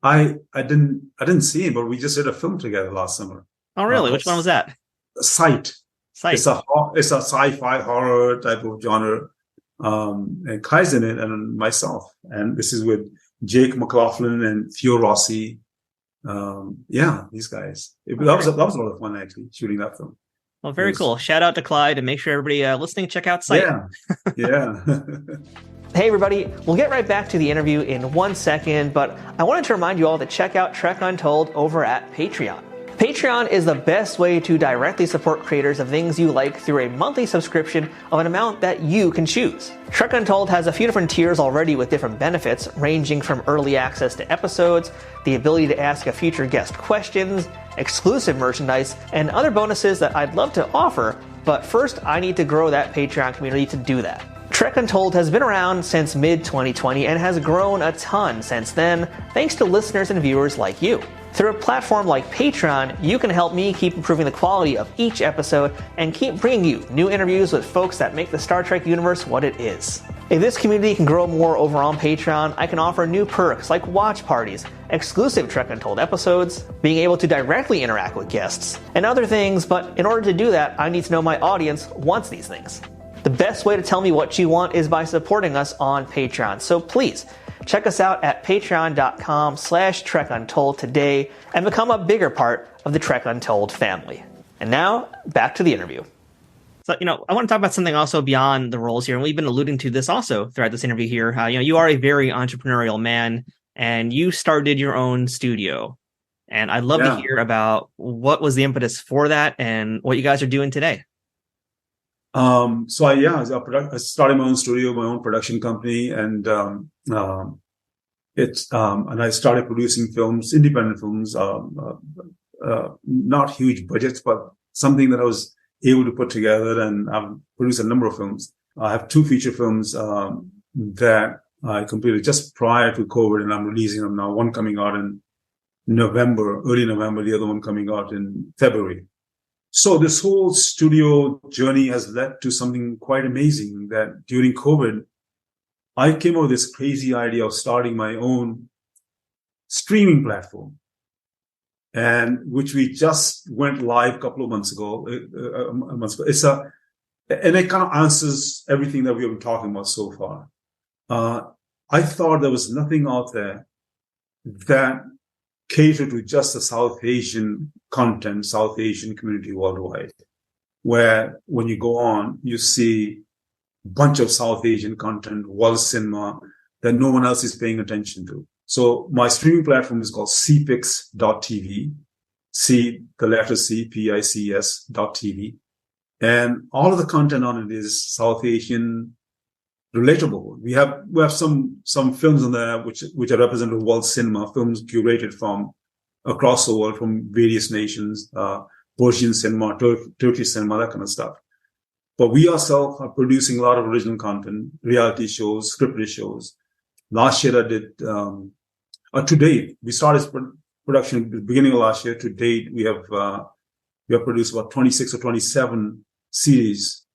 I didn't see him, but we just did a film together last summer. Oh, really? Which one was that? Sight. It's a sci-fi horror type of genre. And Kai's in it, and myself. And this is with Jake McLaughlin and Theo Rossi. These guys. That was a lot of fun, actually, shooting that film. Well, very cool. Shout out to Clyde, and make sure everybody listening, check out Sight. Yeah. Hey, everybody. We'll get right back to the interview in 1 second, but I wanted to remind you all to check out Trek Untold over at Patreon. Patreon is the best way to directly support creators of things you like through a monthly subscription of an amount that you can choose. Trek Untold has a few different tiers already with different benefits, ranging from early access to episodes, the ability to ask a future guest questions, exclusive merchandise, and other bonuses that I'd love to offer, but first I need to grow that Patreon community to do that. Trek Untold has been around since mid-2020 and has grown a ton since then, thanks to listeners and viewers like you. Through a platform like Patreon, you can help me keep improving the quality of each episode and keep bringing you new interviews with folks that make the Star Trek universe what it is. If this community can grow more over on Patreon, I can offer new perks like watch parties, exclusive Trek Untold episodes, being able to directly interact with guests, and other things, but in order to do that, I need to know my audience wants these things. The best way to tell me what you want is by supporting us on Patreon, so please, check us out at patreon.com/TrekUntold today and become a bigger part of the Trek Untold family. And now, back to the interview. So, I want to talk about something also beyond the roles here, and we've been alluding to this also throughout this interview here. How, you are a very entrepreneurial man, and you started your own studio. And I'd love to hear about what was the impetus for that and what you guys are doing today. I started my own studio, my own production company, and and I started producing films, independent films, not huge budgets, but something that I was able to put together, and I've produced a number of films. I have 2 feature films that I completed just prior to COVID, and I'm releasing them now. One coming out in November, early November, the other one coming out in February. So this whole studio journey has led to something quite amazing, that during COVID, I came up with this crazy idea of starting my own streaming platform, and which we just went live a couple of months ago. And it kind of answers everything that we have been talking about so far. I thought there was nothing out there that catered to just the South Asian content, South Asian community worldwide, where when you go on, you see a bunch of South Asian content, world cinema that no one else is paying attention to. So my streaming platform is called cpix.tv, the letter C, PICS.tv. And all of the content on it is South Asian relatable. We have some films on there which are representative of world cinema, films curated from across the world, from various nations, Persian cinema, Turkish cinema, that kind of stuff. But we ourselves are producing a lot of original content, reality shows, scripted shows. Last year I did, to date, we started production at the beginning of last year. To date, we have produced about 26 or 27 series,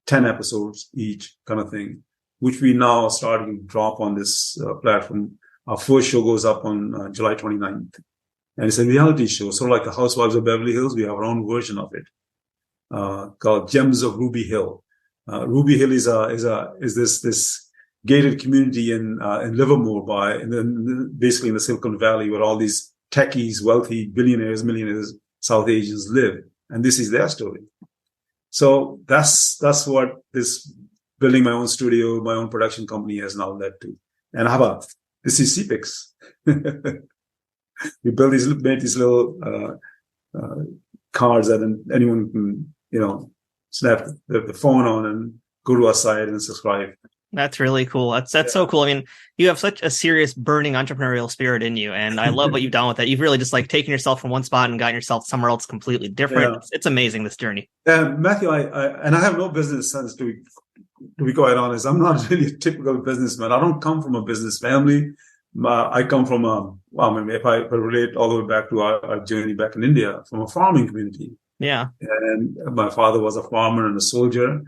10 episodes each, kind of thing, which we now are starting to drop on this platform. Our first show goes up on July 29th. And it's a reality show, sort of like the Housewives of Beverly Hills. We have our own version of it, called Gems of Ruby Hill. Ruby Hill is this gated community in Livermore, basically in the Silicon Valley, where all these techies, wealthy billionaires, millionaires, South Asians live, and this is their story. So that's what this building my own studio, my own production company has now led to. And how about this is CPIX. We made these little cards that anyone can, snap the phone on and go to our site and subscribe. That's really cool. That's so cool. I mean, you have such a serious burning entrepreneurial spirit in you, and I love what you've done with that. You've really just like taken yourself from one spot and gotten yourself somewhere else completely different. Yeah. It's amazing, this journey. Matthew, I have no business sense, to be quite honest. I'm not really a typical businessman. I don't come from a business family. I come from if I relate all the way back to our journey back in India, from a farming community. Yeah. And my father was a farmer and a soldier.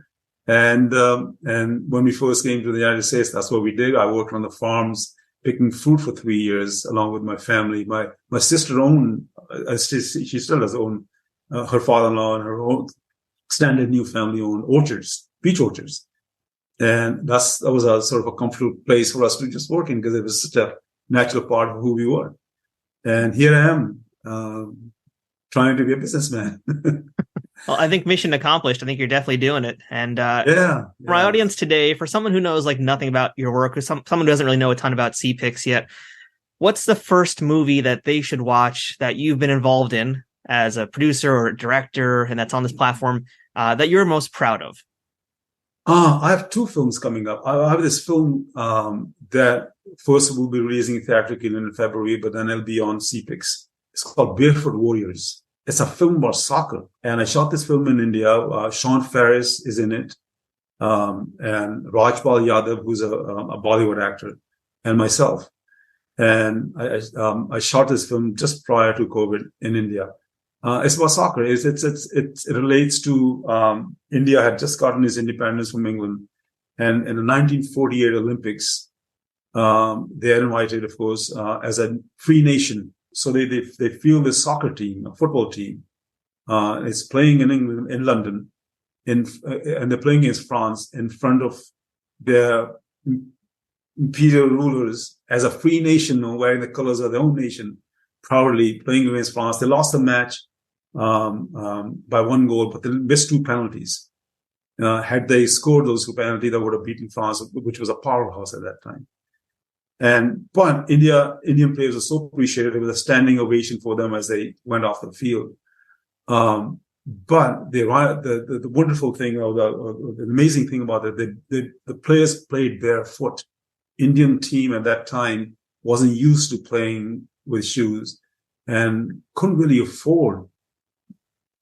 And when we first came to the United States, that's what we did. I worked on the farms, picking fruit for 3 years, along with my family. My sister owned, she still does own, her father-in-law and her own standard new family owned orchards, peach orchards. And that was a sort of a comfortable place for us to just work in, because it was such a natural part of who we were. And here I am, trying to be a businessman. Well, I think mission accomplished. I think you're definitely doing it. And for my audience today, for someone who knows like nothing about your work, or someone who doesn't really know a ton about CPIX yet, what's the first movie that they should watch that you've been involved in as a producer or a director, and that's on this platform, that you're most proud of? I have two films coming up. I have this film that first will be releasing theatrically in February, but then it'll be on CPIX. It's called Barefoot Warriors. It's a film about soccer. And I shot this film in India. Sean Ferris is in it. And Rajpal Yadav, who's a Bollywood actor, and myself. And I shot this film just prior to COVID in India. It's about soccer. It relates to, India had just gotten its independence from England. And in the 1948 Olympics, they're invited, of course, as a free nation. So they feel this soccer team, a football team, is playing in England, in London, and they're playing against France in front of their imperial rulers as a free nation, wearing the colors of their own nation, proudly playing against France. They lost the match by 1 goal, but they missed 2 penalties. Had they scored those 2 penalties, they would have beaten France, which was a powerhouse at that time. But Indian players were so appreciated. There was a standing ovation for them as they went off the field. But the wonderful thing, or the amazing thing about it, the players played barefoot. Indian team at that time wasn't used to playing with shoes and couldn't really afford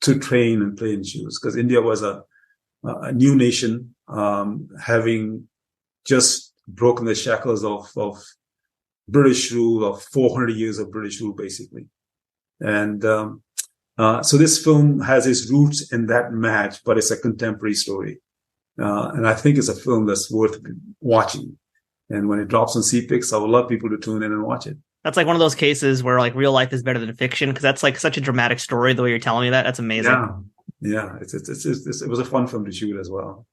to train and play in shoes, because India was a new nation, having just broken the shackles of British rule, of 400 years of British rule, basically. And so this film has its roots in that match, but it's a contemporary story. And I think it's a film that's worth watching. And when it drops on CPIX, I would love people to tune in and watch it. That's like one of those cases where like real life is better than fiction, because that's like such a dramatic story, the way you're telling me that. That's amazing. Yeah. It was a fun film to shoot as well.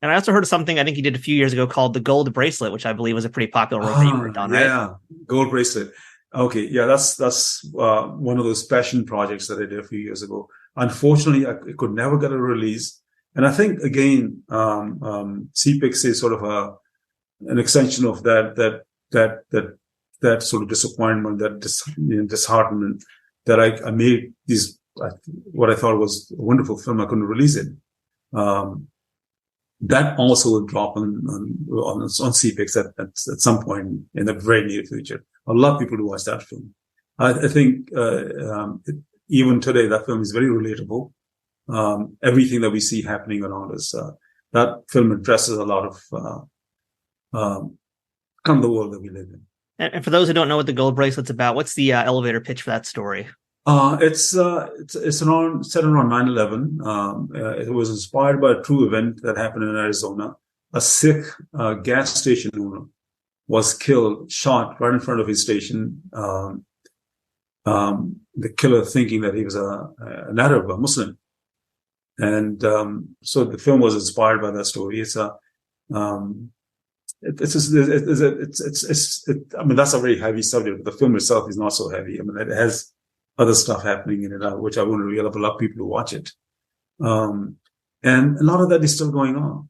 And I also heard of something I think you did a few years ago called The Gold Bracelet, which I believe was a pretty popular role that you worked on, right? Yeah, Gold Bracelet. Okay, yeah, that's one of those passion projects that I did a few years ago. Unfortunately, I could never get a release. And I think, again, CPIX is sort of an extension of that sort of disappointment, that disheartenment that I made what I thought was a wonderful film. I couldn't release it. That also will drop on CPIX at some point in the very near future. I'd love people to watch that film. I think even today that film is very relatable. Everything that we see happening around us, that film addresses a lot of kind of the world that we live in. And for those who don't know what the Gold Bracelet's about, what's the elevator pitch for that story? It's set around 9/11. It was inspired by a true event that happened in Arizona. A Sikh gas station owner was shot right in front of his station. The killer thinking that he was an Arab, a Muslim. And so the film was inspired by that story. I mean, that's a very heavy subject, but the film itself is not so heavy. I mean, it has other stuff happening in it, which I wouldn't really allow people to watch it. And a lot of that is still going on.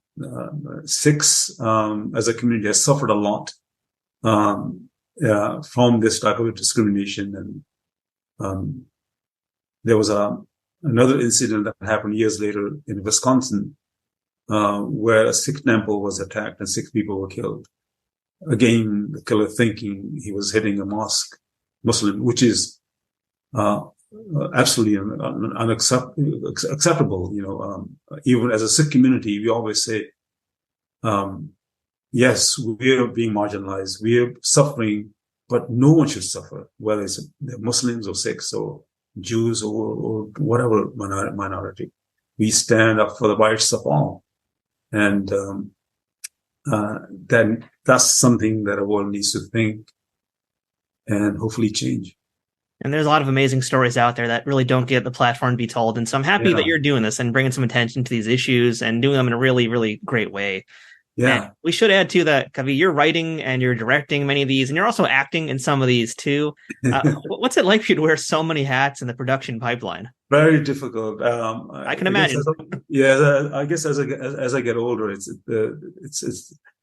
Sikhs, as a community, has suffered a lot from this type of discrimination. And there was another incident that happened years later in Wisconsin, where a Sikh temple was attacked and 6 people were killed. Again, the killer thinking he was hitting a Muslim, which is absolutely unacceptable. Even as a Sikh community, we always say, yes, we are being marginalized, we are suffering, but no one should suffer, whether it's Muslims or Sikhs or Jews or whatever minority. We stand up for the rights of all. And then that's something that the world needs to think and hopefully change. And there's a lot of amazing stories out there that really don't get the platform to be told. And so I'm happy that you're doing this and bringing some attention to these issues and doing them in a really, really great way. Yeah. And we should add to that, Kavi, you're writing and you're directing many of these, and you're also acting in some of these too. What's it like for you to wear so many hats in the production pipeline? Very difficult. I can imagine. I guess as I get older, it's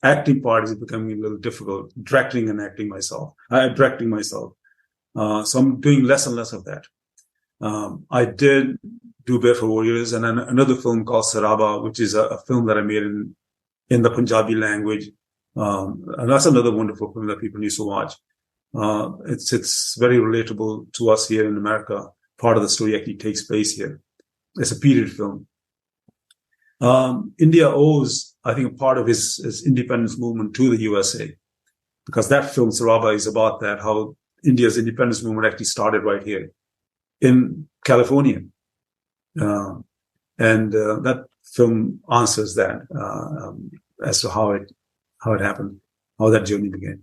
acting part is becoming a little difficult. Directing myself. So I'm doing less and less of that. I did do Barefoot Warriors and another film called Saraba, which is a film that I made in the Punjabi language. And that's another wonderful film that people need to watch. It's very relatable to us here in America. Part of the story actually takes place here. It's a period film. India owes, I think, a part of his independence movement to the USA, because that film, Saraba, is about that, how India's independence movement actually started right here in California. And that film answers that as to how it happened, how that journey began.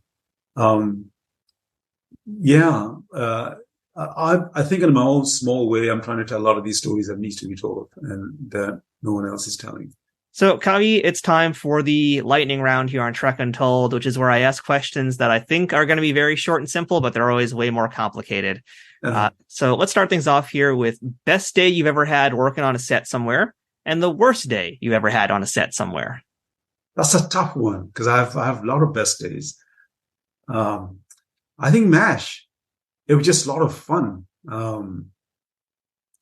I think in my own small way, I'm trying to tell a lot of these stories that needs to be told and that no one else is telling. So, Kavi, it's time for the lightning round here on Trek Untold, which is where I ask questions that I think are going to be very short and simple, but they're always way more complicated. So let's start things off here with best day you've ever had working on a set somewhere and the worst day you ever had on a set somewhere. That's a tough one because I have a lot of best days. I think M.A.S.H. It was just a lot of fun.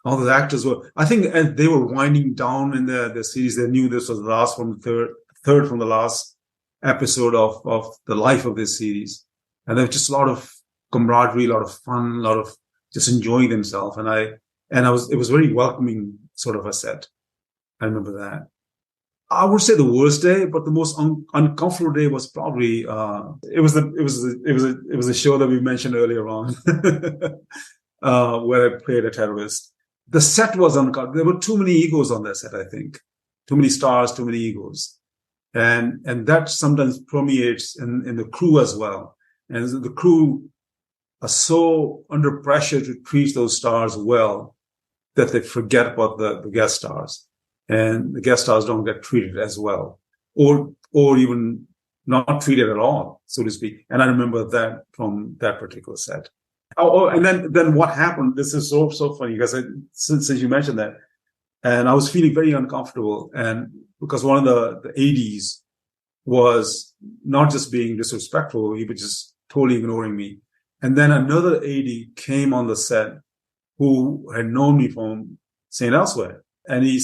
All the actors were, I think, and they were winding down in the series. They knew this was the last from the third from the last episode of the life of this series. And there was just a lot of camaraderie, a lot of fun, a lot of just enjoying themselves. It was very welcoming sort of a set. I remember that. I would say the worst day, but the most uncomfortable day was probably it was a show that we mentioned earlier on where I played a terrorist. The set was uncomfortable. There were too many egos on that set, I think. Too many stars, too many egos. And that sometimes permeates in the crew as well. And the crew are so under pressure to treat those stars well that they forget about the guest stars. And the guest stars don't get treated as well, or even not treated at all, so to speak. And I remember that from that particular set. And then what happened? This is so funny because since you mentioned that, and I was feeling very uncomfortable, and because one of the ADs was not just being disrespectful, he was just totally ignoring me. And then another AD came on the set who had known me from St. Elsewhere. And he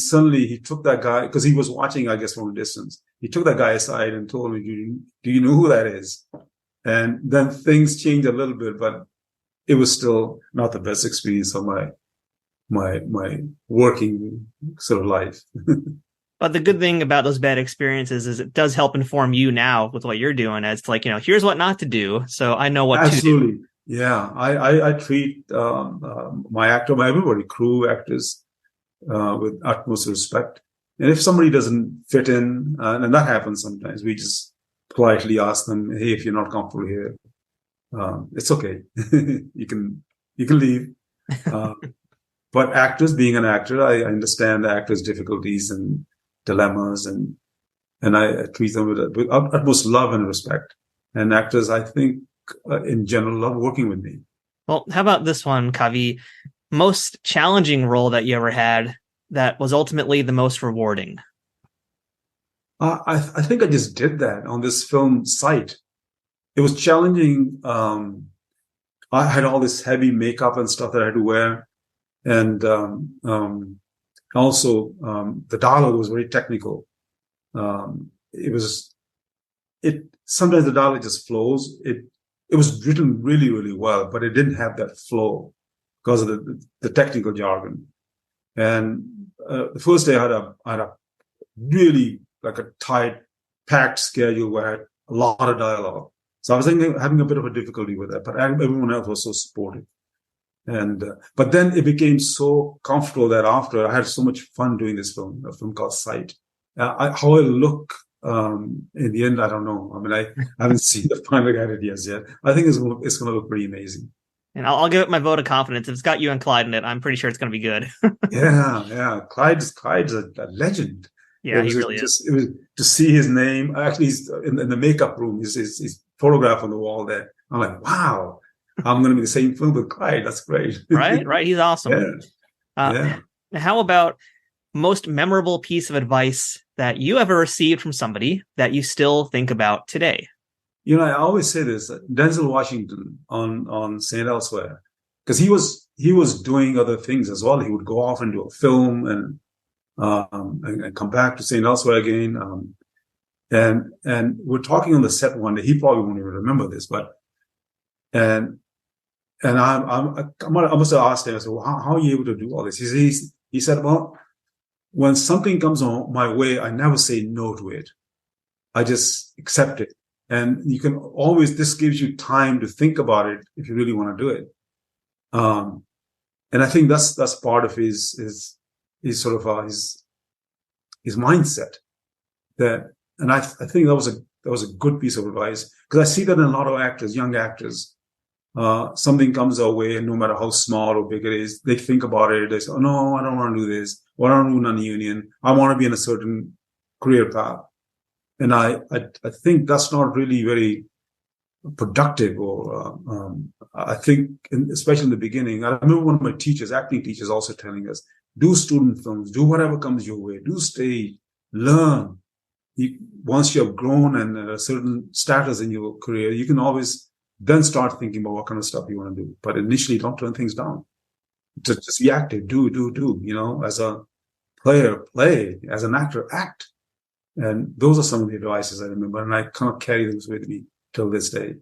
took that guy, because he was watching, I guess, from a distance. He took that guy aside and told me, do you know who that is? And then things changed a little bit, but it was still not the best experience of my working sort of life. But the good thing about those bad experiences is it does help inform you now with what you're doing. It's like, here's what not to do. So I know what to do. Yeah. I treat my everybody, crew, actors, with utmost respect. And if somebody doesn't fit in, and that happens sometimes, we just politely ask them, hey, if you're not comfortable here, it's okay. You can leave. But actors, being an actor, I understand the actors' difficulties and dilemmas, and I treat them with utmost love and respect. And actors, I think, in general, love working with me. Well, how about this one, Kavi? Most challenging role that you ever had that was ultimately the most rewarding? I think I just did that on this film site. It was challenging. I had all this heavy makeup and stuff that I had to wear. And also the dialogue was very technical. Sometimes the dialogue just flows. It was written really, really well, but it didn't have that flow because of the technical jargon. And the first day I had a really like a tight, packed schedule where I had a lot of dialogue. So I was having a bit of a difficulty with that, but everyone else was so supportive. And but then it became so comfortable that after I had so much fun doing this film, a film called Sight. How I look in the end, I don't know. I mean, I haven't seen the final edit yet. I think it's going to look pretty amazing. And I'll give it my vote of confidence. If it's got you and Clyde in it, I'm pretty sure it's going to be good. Yeah. Clyde's a legend. Yeah, he really is. It was to see his name. Actually, he's in the makeup room. His photograph on the wall there. I'm like, wow, I'm going to be the same film with Clyde. That's great. Right. He's awesome. Yeah. How about most memorable piece of advice that you ever received from somebody that you still think about today? I always say this, Denzel Washington on St. Elsewhere, because he was doing other things as well. He would go off and do a film and come back to St. Elsewhere again. And we're talking on the set one day. He probably won't even remember this, but I must have asked him. I said, well, how are you able to do all this? He said, well, when something comes on my way, I never say no to it. I just accept it. And you can always, this gives you time to think about it if you really want to do it. And I think that's part of his sort of his mindset. And I think that was a good piece of advice, because I see that in a lot of actors, young actors. Something comes their way, and no matter how small or big it is, they think about it. They say, "Oh no, I don't want to do this. Or I don't want to do non-union. I want to be in a certain career path." And I think that's not really very productive. Or I think, especially in the beginning, I remember one of my teachers, acting teachers, also telling us, "Do student films. Do whatever comes your way. Do stage. Learn. Once you have grown and a certain status in your career, you can always then start thinking about what kind of stuff you want to do. But initially, don't turn things down. Just be active. Do. As a player, play. As an actor, act." And those are some of the advices I remember, and I kind of carry those with me till this day.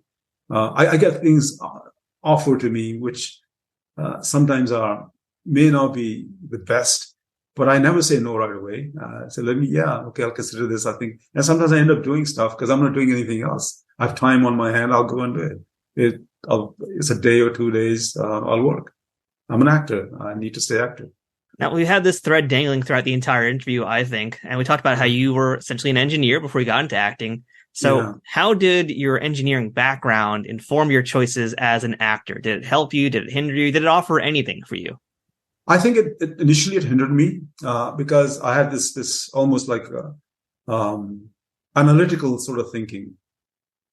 I get things offered to me, which sometimes may not be the best, but I never say no right away. So I'll consider this, I think. And sometimes I end up doing stuff because I'm not doing anything else. I have time on my hand. I'll go and do it. It's a day or 2 days. I'll work. I'm an actor. I need to stay active. Now, we've had this thread dangling throughout the entire interview, I think, and we talked about how you were essentially an engineer before you got into acting. So How did your engineering background inform your choices as an actor? Did it help you? Did it hinder you? Did it offer anything for you? I think initially it hindered me because I had this almost like analytical sort of thinking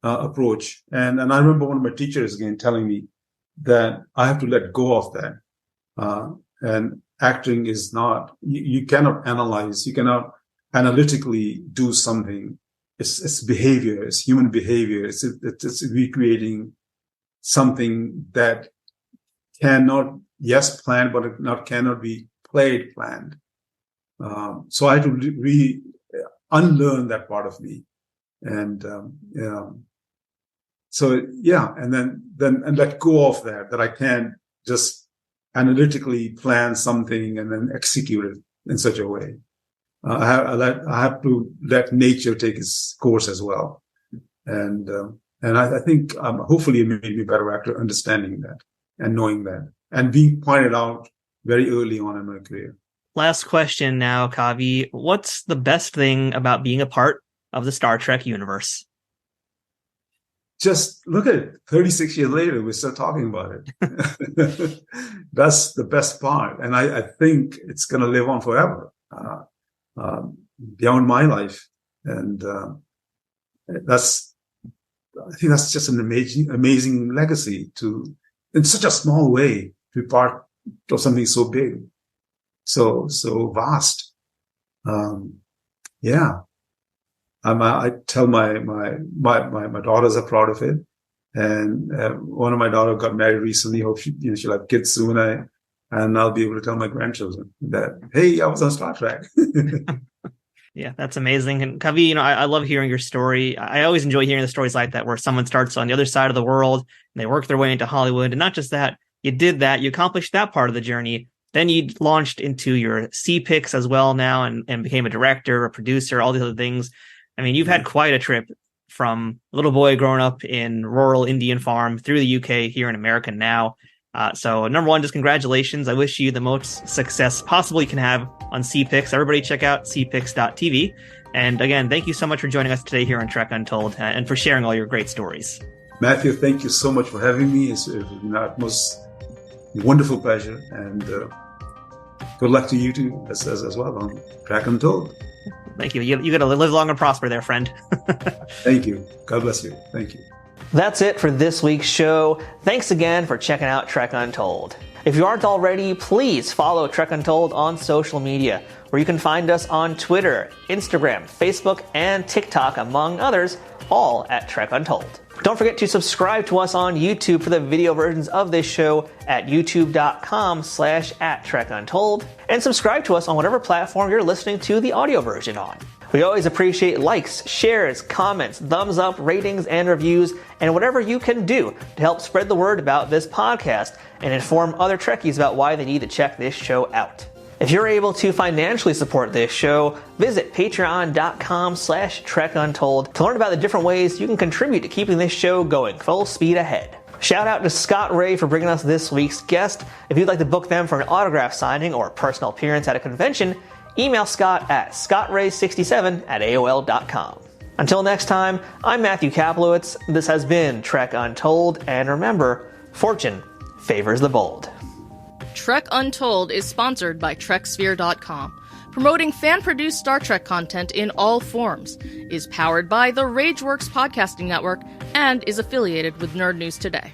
approach. And I remember one of my teachers again telling me that I have to let go of that. And acting is not, you cannot analyze, you cannot analytically do something. It's behavior, it's human behavior. It's recreating something that cannot yes, planned, but it cannot be played planned. So I had to unlearn that part of me. And, so yeah, and then let go of that I can't just analytically plan something and then execute it in such a way. I have to let nature take its course as well. And I think, hopefully it made me a better actor understanding that and knowing that and being pointed out very early on in my career. Last question now, Kavi. What's the best thing about being a part of the Star Trek universe? Just look at it. 36 years later, we're still talking about it. That's the best part. And I think it's going to live on forever, beyond my life. And I think that's just an amazing legacy to, in such a small way, to be part of something so big, so vast. Yeah. I tell my daughters are proud of it, and one of my daughters got married recently. Hope she'll have kids soon, and I'll be able to tell my grandchildren that, hey, I was on Star Trek. Yeah, that's amazing. And Kavi, I love hearing your story. I always enjoy hearing the stories like that, where someone starts on the other side of the world and they work their way into Hollywood, and not just that, you did that, you accomplished that part of the journey. Then you launched into your C-Picks as well now, and became a director, a producer, all these other things. I mean, you've had quite a trip from a little boy growing up in rural Indian farm through the UK, here in America now. So number one, just congratulations. I wish you the most success possible you can have on C-Picks. Everybody check out cpicks.tv. And again, thank you so much for joining us today here on Trek Untold, and for sharing all your great stories. Matthew, thank you so much for having me. It's the most wonderful pleasure. And good luck to you too as well on Trek Untold. Thank you. You got to live long and prosper there, friend. Thank you. God bless you. Thank you. That's it for this week's show. Thanks again for checking out Trek Untold. If you aren't already, please follow Trek Untold on social media, where you can find us on Twitter, Instagram, Facebook, and TikTok, among others, all at Trek Untold. Don't forget to subscribe to us on YouTube for the video versions of this show at youtube.com/@TrekUntold, and subscribe to us on whatever platform you're listening to the audio version on. We always appreciate likes, shares, comments, thumbs up, ratings, and reviews, and whatever you can do to help spread the word about this podcast and inform other Trekkies about why they need to check this show out. If you're able to financially support this show, visit patreon.com/TrekUntold to learn about the different ways you can contribute to keeping this show going full speed ahead. Shout out to Scott Ray for bringing us this week's guest. If you'd like to book them for an autograph signing or a personal appearance at a convention, email Scott at scottray67@aol.com. Until next time, I'm Matthew Kaplowitz. This has been Trek Untold, and remember, fortune favors the bold. Trek Untold is sponsored by TrekSphere.com, promoting fan-produced Star Trek content in all forms, is powered by the Rageworks podcasting network, and is affiliated with Nerd News Today.